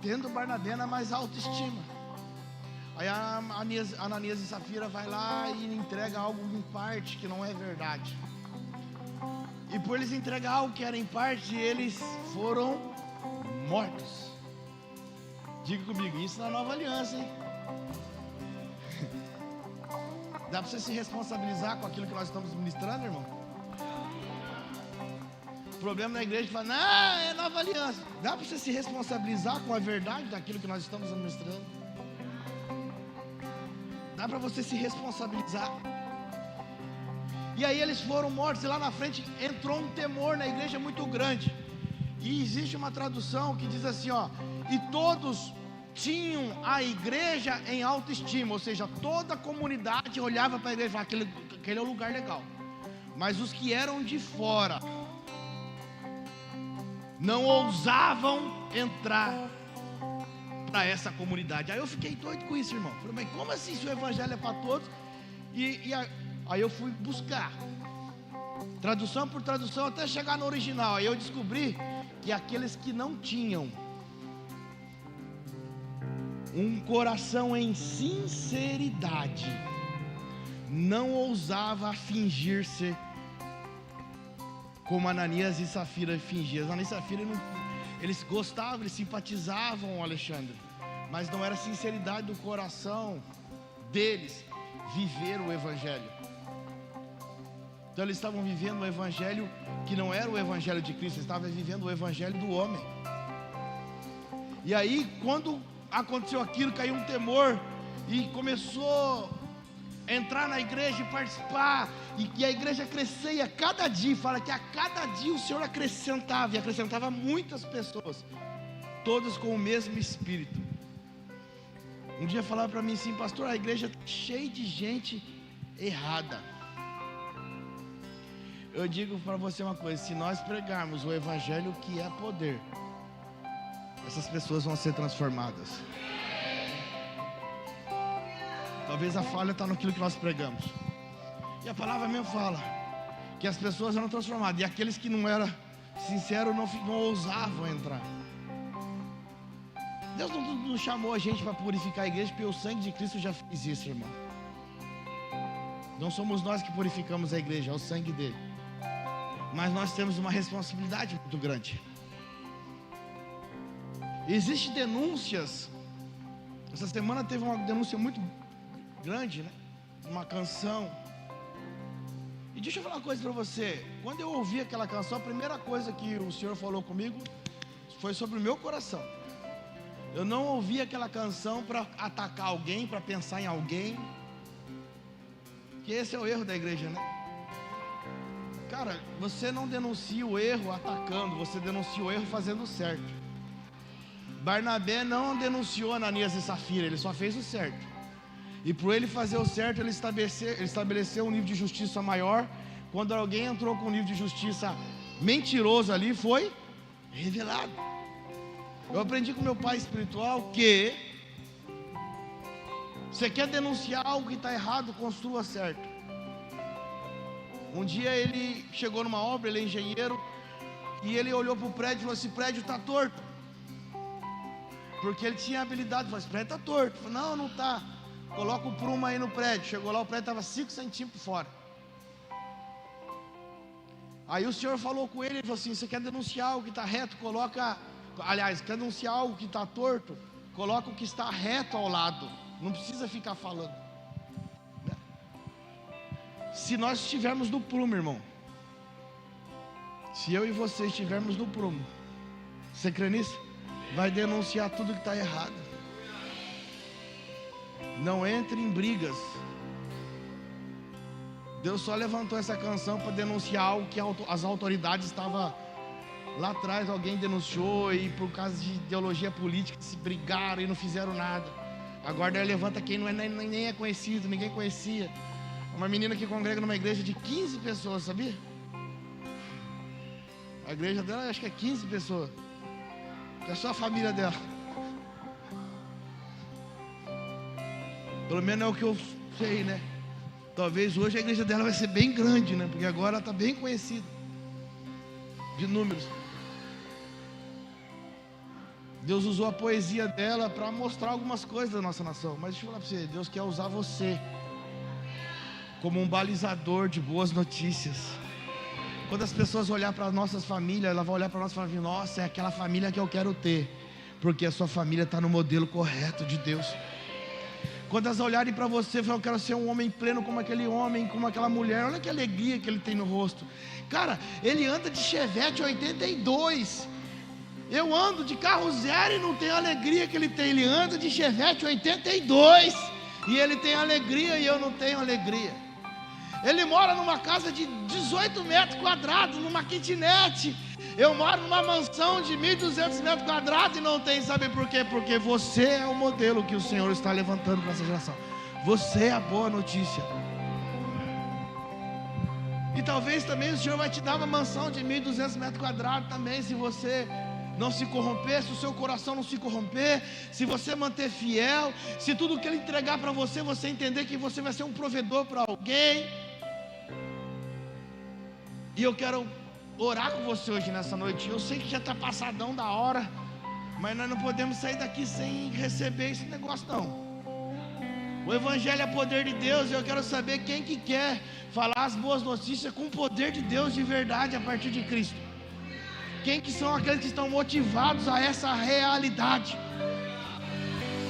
tendo Barnabé na mais alta estima. Aí a Ananias e Safira vai lá e entrega algo em parte que não é verdade. E por eles entregar algo que era em parte, eles foram mortos. Diga comigo, isso na nova aliança, hein? Dá para você se responsabilizar com aquilo que nós estamos ministrando, irmão? O problema na igreja é falar, não, é nova aliança. Dá para você se responsabilizar com a verdade daquilo que nós estamos ministrando? Dá para você se responsabilizar? E aí eles foram mortos, e lá na frente entrou um temor na igreja muito grande. E existe uma tradução que diz assim, ó, e todos tinham a igreja em autoestima, ou seja, toda a comunidade olhava para a igreja e falava, aquele é um lugar legal. Mas os que eram de fora não ousavam entrar para essa comunidade. Aí eu fiquei doido com isso, irmão. Falei, mas como assim se o evangelho é para todos? Aí eu fui buscar tradução por tradução até chegar no original. Aí eu descobri que aqueles que não tinham um coração em sinceridade não ousava fingir-se como Ananias e Safira fingiam. Ananias e Safira eles gostavam, eles simpatizavam o Alexandre, mas não era a sinceridade do coração deles viver o evangelho. Então eles estavam vivendo um evangelho que não era o evangelho de Cristo, eles estavam vivendo o evangelho do homem. E aí quando aconteceu aquilo, caiu um temor e começou a entrar na igreja e participar, e a igreja crescia cada dia. Fala que a cada dia o Senhor acrescentava, e acrescentava muitas pessoas, todas com o mesmo espírito. Um dia falaram para mim assim, pastor, a igreja está cheia de gente errada. Eu digo para você uma coisa, se nós pregarmos o evangelho que é poder, essas pessoas vão ser transformadas. Talvez a falha está naquilo que nós pregamos. E a palavra mesmo fala que as pessoas eram transformadas, e aqueles que não eram sinceros não ousavam entrar. Deus não chamou a gente para purificar a igreja, porque o sangue de Cristo já fez isso, irmão. Não somos nós que purificamos a igreja, é o sangue dele. Mas nós temos uma responsabilidade muito grande. Existem denúncias. Essa semana teve uma denúncia muito grande, né? Uma canção. E deixa eu falar uma coisa para você. Quando eu ouvi aquela canção, a primeira coisa que o Senhor falou comigo foi sobre o meu coração. Eu não ouvi aquela canção para atacar alguém, para pensar em alguém. Que esse é o erro da igreja, né? Cara, você não denuncia o erro atacando, você denuncia o erro fazendo o certo. Barnabé não denunciou Ananias e Safira, ele só fez o certo. E por ele fazer o certo, ele estabeleceu um nível de justiça maior. Quando alguém entrou com um nível de justiça mentiroso ali, foi revelado. Eu aprendi com meu pai espiritual que você quer denunciar algo que está errado, construa certo. Um dia ele chegou numa obra, ele é engenheiro, e ele olhou para o prédio e falou: esse prédio está torto. Porque ele tinha habilidade, falou: esse prédio está torto. Ele falou: não está. Coloca o prumo aí no prédio. Chegou lá, o prédio estava 5 centímetros fora. Aí o Senhor falou com ele, ele falou assim: você quer denunciar algo que está reto, coloca. Aliás, quer denunciar algo que está torto, coloca o que está reto ao lado. Não precisa ficar falando. Se nós estivermos no prumo, irmão, se eu e você estivermos no prumo, você crê nisso? Vai denunciar tudo que está errado. Não entre em brigas. Deus só levantou essa canção para denunciar algo que as autoridades estavam lá atrás. Alguém denunciou e por causa de ideologia política se brigaram e não fizeram nada. Agora daí levanta quem não é, nem é conhecido, ninguém conhecia. Uma menina que congrega numa igreja de 15 pessoas, sabia? A igreja dela acho que é 15 pessoas. Que é só a família dela. Pelo menos é o que eu sei, né? Talvez hoje a igreja dela vai ser bem grande, né? Porque agora ela está bem conhecida. De números. Deus usou a poesia dela para mostrar algumas coisas da nossa nação. Mas deixa eu falar para você, Deus quer usar você como um balizador de boas notícias. Quando as pessoas olhar para as nossas famílias, elas vão olhar para a nossa família, nossa, é aquela família que eu quero ter, porque a sua família está no modelo correto de Deus. Quando elas olharem para você, eu quero ser um homem pleno como aquele homem, como aquela mulher. Olha que alegria que ele tem no rosto. Cara, ele anda de Chevette 82. Eu ando de carro zero e não tenho a alegria que ele tem. Ele anda de Chevette 82 e ele tem alegria e eu não tenho alegria. Ele mora numa casa de 18 metros quadrados, numa kitnet. Eu moro numa mansão de 1.200 metros quadrados e não tem, sabe por quê? Porque você é o modelo que o Senhor está levantando para essa geração. Você é a boa notícia. E talvez também o Senhor vai te dar uma mansão de 1.200 metros quadrados também, se você não se corromper, se o seu coração não se corromper, se você manter fiel, se tudo que Ele entregar para você, você entender que você vai ser um provedor para alguém. E eu quero orar com você hoje nessa noite. Eu sei que já está passadão da hora, mas nós não podemos sair daqui sem receber esse negócio não. O Evangelho é poder de Deus, e eu quero saber quem que quer falar as boas notícias com o poder de Deus de verdade a partir de Cristo. Quem que são aqueles que estão motivados a essa realidade,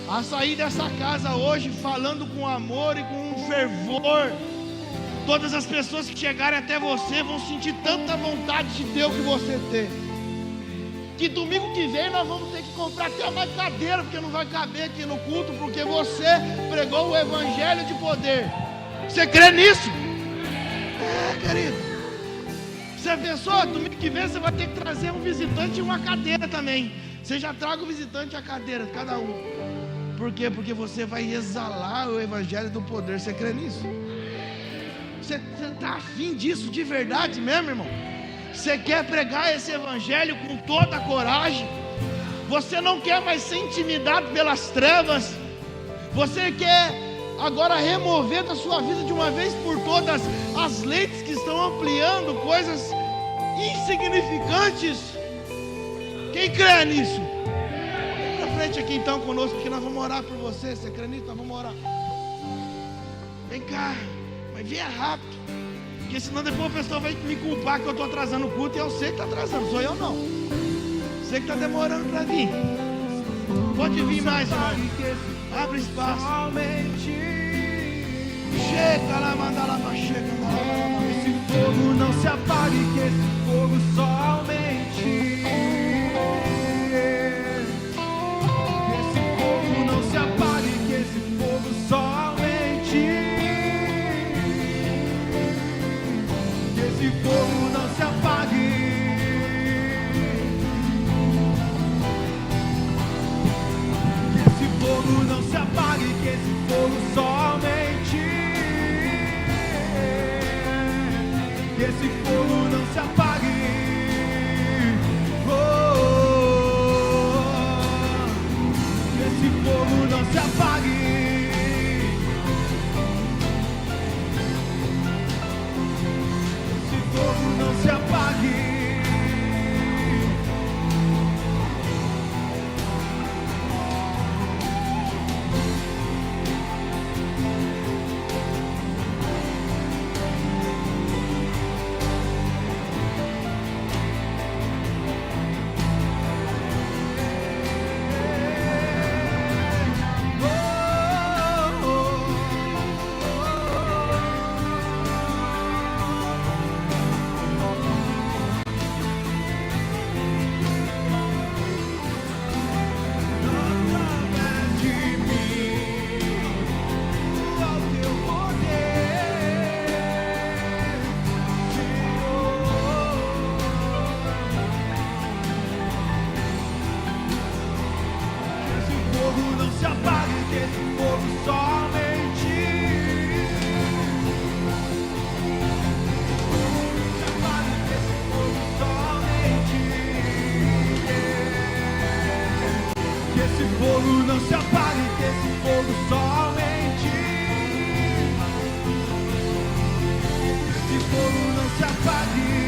a sair dessa casa hoje falando com amor e com um fervor. Todas as pessoas que chegarem até você vão sentir tanta vontade de ter o que você tem, que domingo que vem nós vamos ter que comprar até mais cadeira, porque não vai caber aqui no culto, porque você pregou o Evangelho de poder. Você crê nisso? É, querido. Você pensou, domingo que vem você vai ter que trazer um visitante e uma cadeira também. Você já traga o visitante e a cadeira, cada um. Por quê? Porque você vai exalar o Evangelho do poder. Você crê nisso? Você está afim disso de verdade mesmo, irmão? Você quer pregar esse Evangelho com toda a coragem? Você não quer mais ser intimidado pelas trevas? Você quer agora remover da sua vida de uma vez por todas as lentes que estão ampliando coisas insignificantes? Quem crê nisso? Vem pra frente aqui então conosco, que nós vamos orar por você. Você crê nisso? Nós vamos orar. Vem cá. Mas venha rápido, porque senão depois o pessoal vai me culpar que eu estou atrasando o culto, e eu sei que está atrasando, sou eu não. Sei que está demorando para vir. Pode vir mais, irmão. Abre espaço. Chega lá, manda lá, chega lá. Esse fogo não se apague, que esse fogo só aumente. Esse fogo não se apague, que esse fogo só aumente. Esse fogo não se apague. Que esse fogo não se apague, que esse fogo só aumente. Que esse fogo não se apague. Que esse fogo não se apague. Fogo não se apague. fogo não se apague, que esse fogo só aumente. Esse fogo não se apague.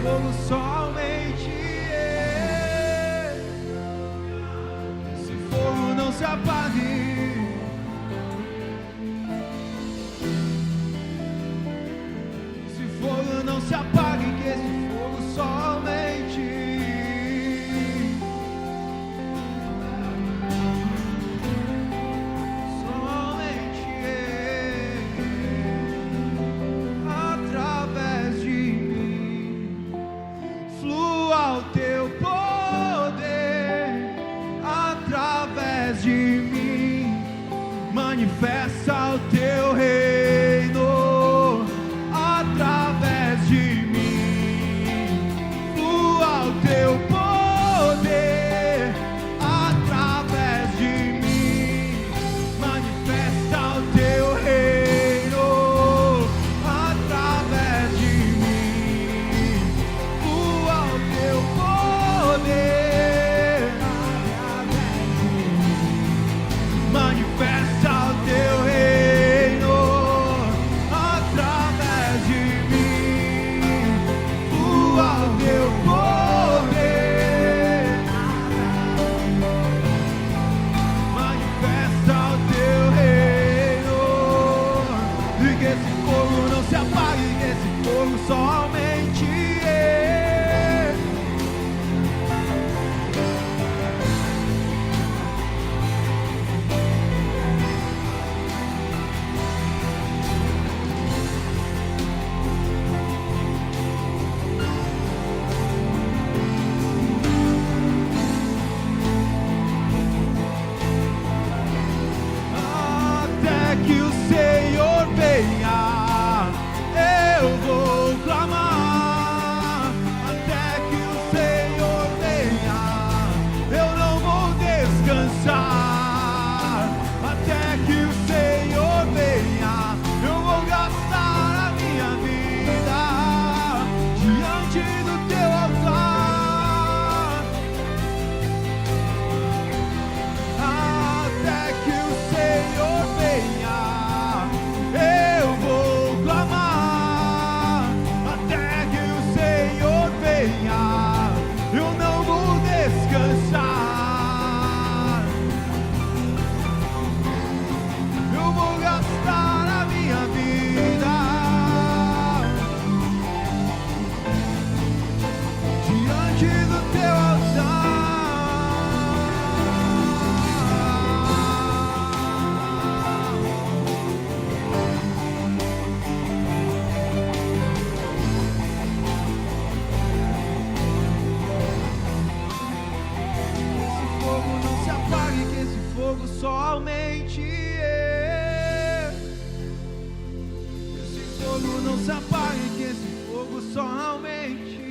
fogo somente esse fogo não se apague. Esse fogo não se apague, que esse fogo somente através de mim flua o teu poder, através de mim manifesta o teu reino, através de mim flua o teu poder, através de mim manifesta o teu reino, através de mim flua o teu poder, através de mim manifesta o teu reino, através de mim flua o teu poder, manifesta o teu reino, e que esse fogo não se apague, que esse fogo somente até que o Senhor venha, eu vou clamar. Até que o Senhor venha, eu não vou descansar. Até que o Senhor venha, eu vou gastar a minha vida diante do teu altar. Até que o Senhor venha, eu vou clamar. Até que o Senhor venha, eu não vou descansar. Eu vou gastar a minha vida diante do teu esse fogo não se apague, que esse fogo somente esse fogo não se apague, que esse fogo somente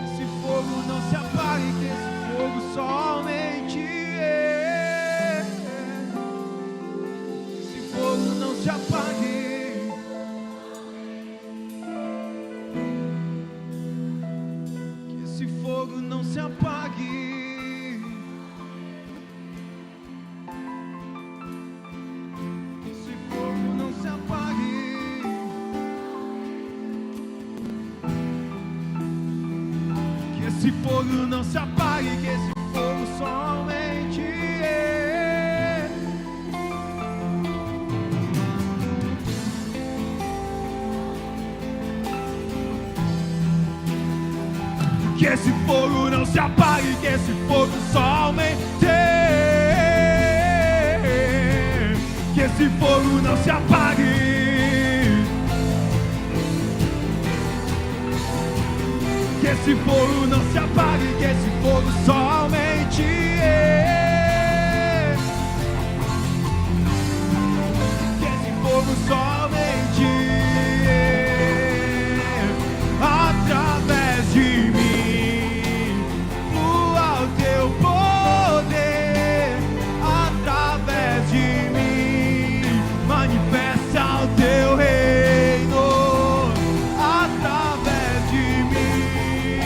esse fogo não se apague, que esse fogo somente esse fogo não se apague. Que esse fogo não se apague. Que esse fogo não se apague. Que esse fogo não se apague, que esse fogo somente que esse fogo não se apague, que esse fogo somente que esse fogo não se apague. Que esse fogo não se apague, que esse fogo somente que esse fogo somente através de mim flua o teu poder, através de mim manifesta o teu reino, através de mim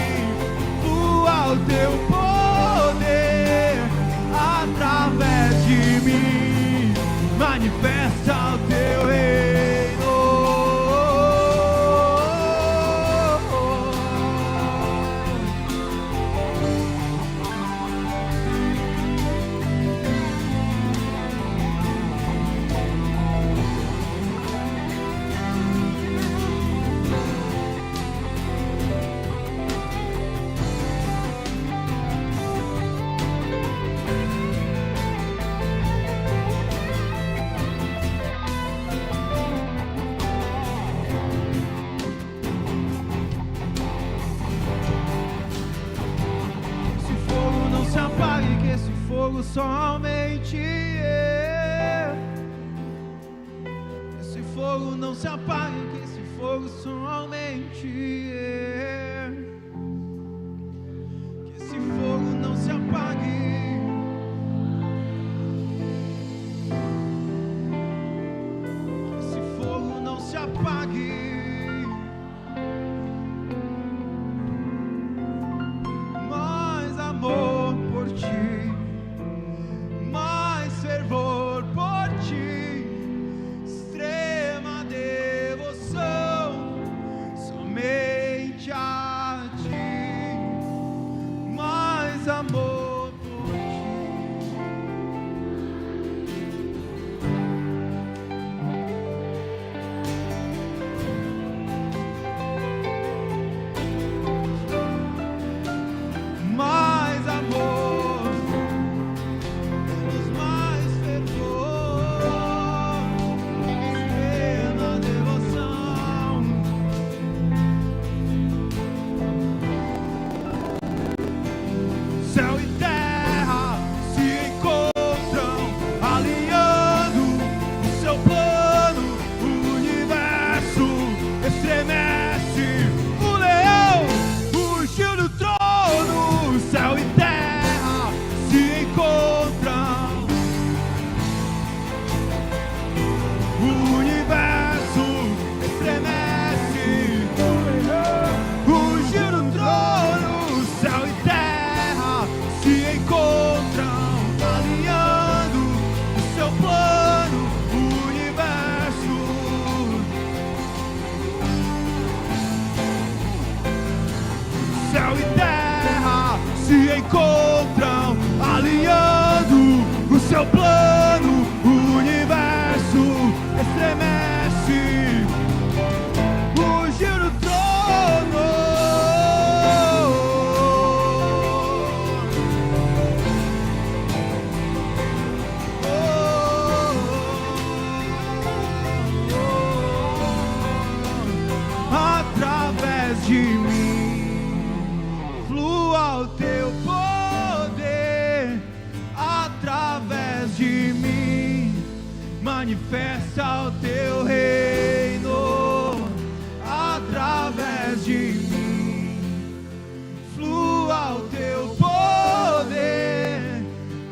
flua fogo somente que esse fogo não se apague, que esse fogo somente que esse fogo não se apague. Apague, mais amor por ti, mais fervor por ti, extrema devoção somente a ti, mais amor por ti. Céu e terra se encontram, alinhando o seu plano, o universo estremece, o giro do trono. Através de mim flua o teu poder, através de mim manifesta o teu reino, através de mim flua o teu poder,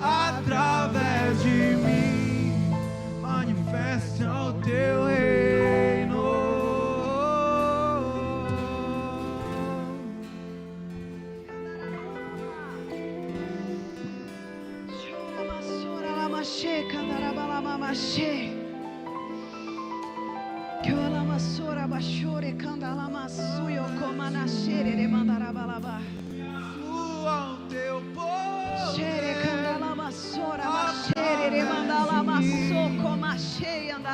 através de mim manifesta o teu reino. Flua o teu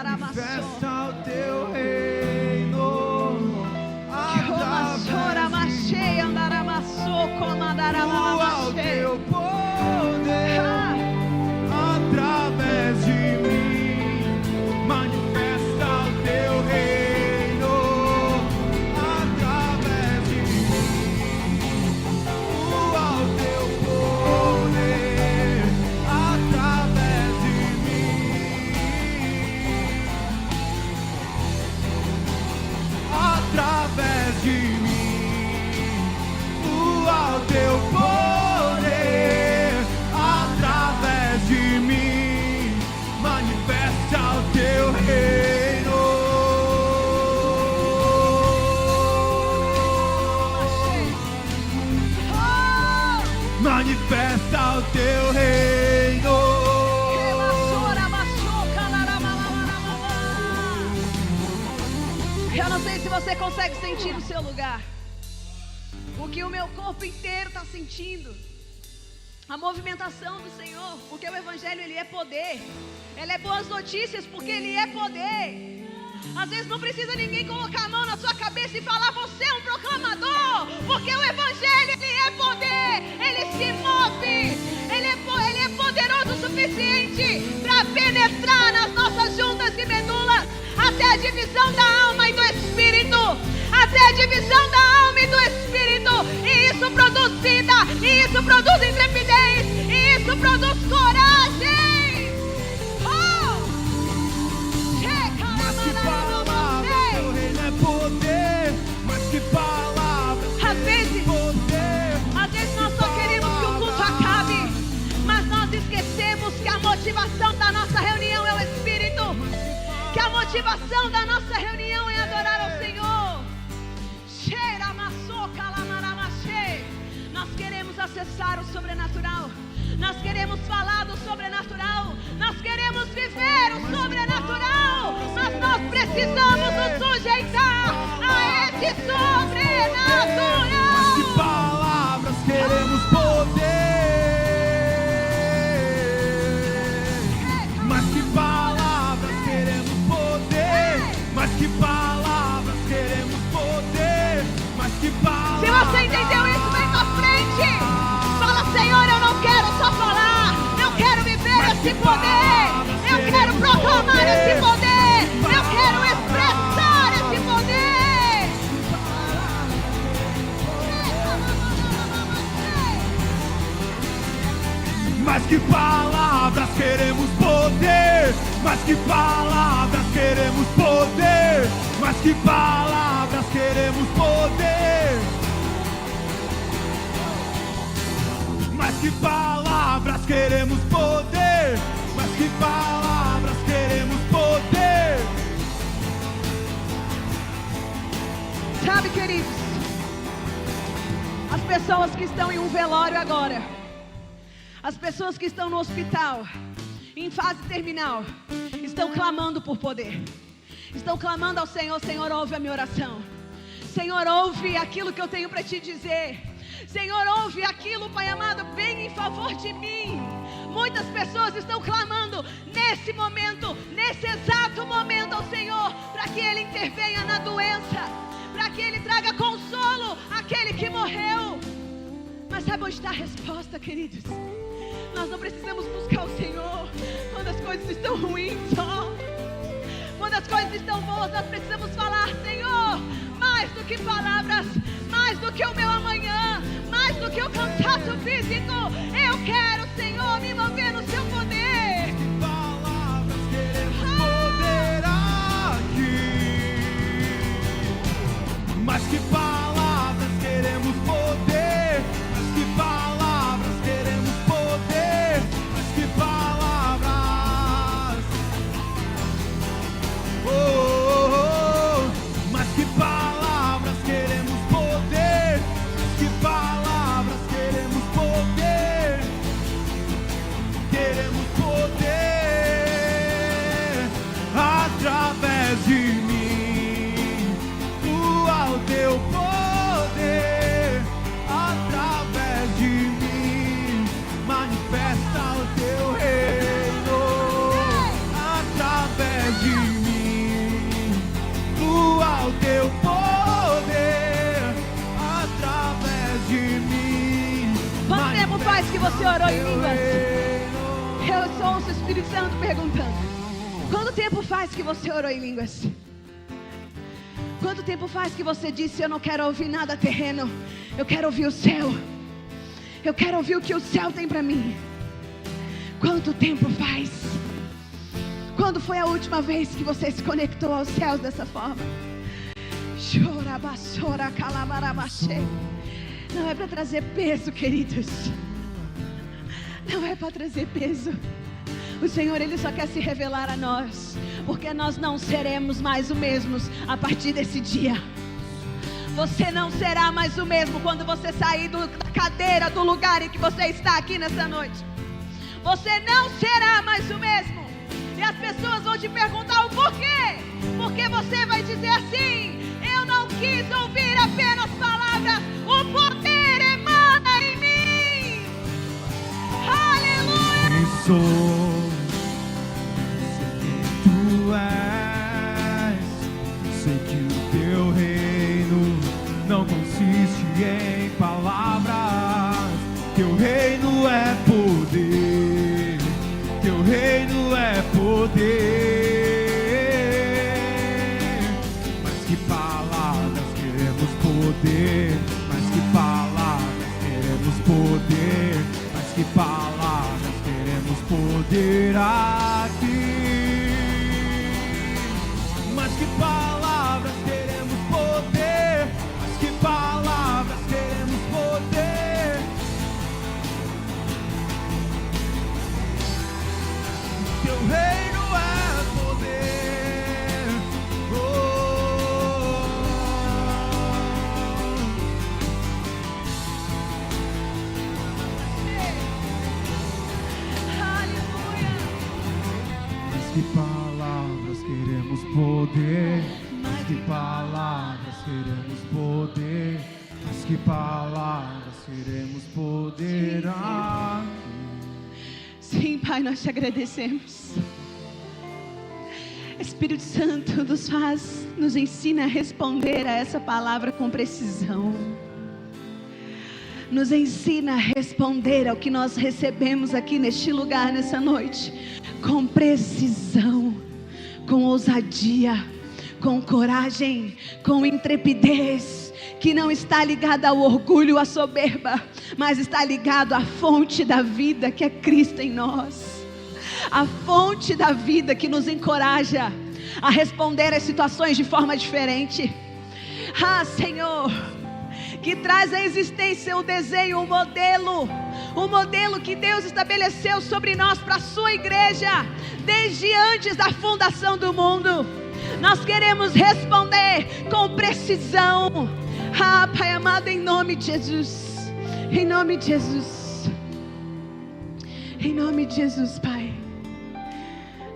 manifesta o teu reino, através flua o teu poder, através de mim manifesta o teu reino, através de mim flua o teu poder, através de mim, através de mim flua o teu poder, através de mim manifesta o teu reino. Manifesta o teu reino. Eu não sei se você consegue sentir no seu lugar o que o meu corpo inteiro está sentindo. A movimentação do Senhor, porque o Evangelho ele é poder. Ele é boas notícias porque ele é poder. Às vezes não precisa ninguém colocar a mão na sua cabeça e falar: você é um proclamador, porque o Evangelho ele é poder. Ele se move, ele é poderoso o suficiente para penetrar nas nossas juntas e medulas, até a divisão da alma e do espírito, até a divisão da alma e do espírito. E isso produz vida, e isso produz intrepidez, e isso produz coragem. motivação da nossa reunião é adorar ao Senhor. Nós queremos acessar o sobrenatural. Nós queremos falar do sobrenatural. Nós queremos viver o sobrenatural. Mas nós precisamos nos sujeitar a esse sobrenatural. Que palavras queremos poder. Mas que palavras queremos poder. Mas que palavras queremos poder. Mas que palavras. Se você entendeu isso, vem pra frente. Fala, Senhor, eu não quero só falar. Eu quero viver esse poder. Eu quero proclamar esse poder. Eu quero expressar esse poder. Mas que palavras queremos poder. Mas que palavras queremos poder. Mas que palavras queremos poder. Mas que palavras queremos poder. Mas que palavras queremos poder. Sabe, queridos, as pessoas que estão em um velório agora, as pessoas que estão no hospital, em fase terminal, estão clamando por poder. Estão clamando ao Senhor: Senhor, ouve a minha oração. Senhor, ouve aquilo que eu tenho para te dizer. Senhor, ouve aquilo, Pai amado, bem em favor de mim. Muitas pessoas estão clamando nesse momento, nesse exato momento ao Senhor, para que Ele intervenha na doença, para que Ele traga consolo àquele que morreu. Mas sabe onde está a resposta, queridos? Nós não precisamos buscar o Senhor quando as coisas estão ruins só. Quando as coisas estão boas, nós precisamos falar: Senhor, mais do que palavras, mais do que o meu amanhã, mais do que o cansaço físico, eu quero, Senhor, me mover no seu poder. Que palavras queremos poder aqui. Mas que palavras queremos poder. Mas que palavras queremos poder. Mas que palavras. Oh, oh, oh. Mas que palavras queremos poder. Mas que palavras queremos poder. Queremos poder através de mim. Tua o teu poder através de mim. Manifesta o teu reino através de mim. Tua o teu poder através de mim. Quanto tempo faz que você orou em línguas? reino. Eu só ouço o Espírito Santo perguntando: quanto tempo faz que você orou em línguas? Quanto tempo faz que você disse: eu não quero ouvir nada terreno, eu quero ouvir o céu, eu quero ouvir o que o céu tem para mim? Quanto tempo faz? Quando foi a última vez que você se conectou aos céus dessa forma? Chorabassora calabarabaxê. Não é para trazer peso, queridos. Não é para trazer peso. O Senhor, Ele só quer se revelar a nós, porque nós não seremos mais os mesmos a partir desse dia. Você não será mais o mesmo quando você sair da cadeira, do lugar em que você está aqui nessa noite. Você não será mais o mesmo. E as pessoas vão te perguntar o porquê. Porque você vai dizer assim: eu não quis ouvir apenas palavras, o poder emana em mim. Aleluia! Quem sou? Sei quem tu és. Sei que o teu reino não consiste em palavras. Teu reino é poder. Teu reino é poder. Mas que palavras queremos poder. Mas que palavras queremos poder. Mas que palavras queremos poder aqui. Mas que palavras queremos poder. Mas que palavras queremos poder. Teu reino é poder. que palavras queremos poder, mais que palavras queremos poder, mais que palavras queremos poder aqui. Sim, Pai, nós te agradecemos. Espírito Santo nos ensina a responder a essa palavra com precisão. Nos ensina a responder ao que nós recebemos aqui neste lugar, nessa noite, com precisão, com ousadia, com coragem, com intrepidez, que não está ligada ao orgulho, à soberba, mas está ligado à fonte da vida, que é Cristo em nós. A fonte da vida que nos encoraja a responder às situações de forma diferente. Ah, Senhor, que traz à existência o desenho, o modelo que Deus estabeleceu sobre nós para a sua igreja, desde antes da fundação do mundo. Nós queremos responder com precisão. Ah, Pai amado, em nome de Jesus, em nome de Jesus, em nome de Jesus, Pai.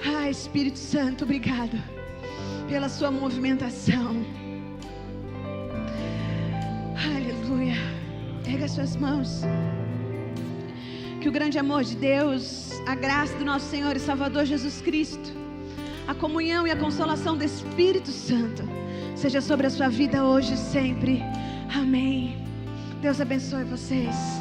Ah, Espírito Santo, obrigado pela sua movimentação. Aleluia. Erga suas mãos. Que o grande amor de Deus, a graça do nosso Senhor e Salvador Jesus Cristo, a comunhão e a consolação do Espírito Santo seja sobre a sua vida hoje e sempre. Amém. Deus abençoe vocês.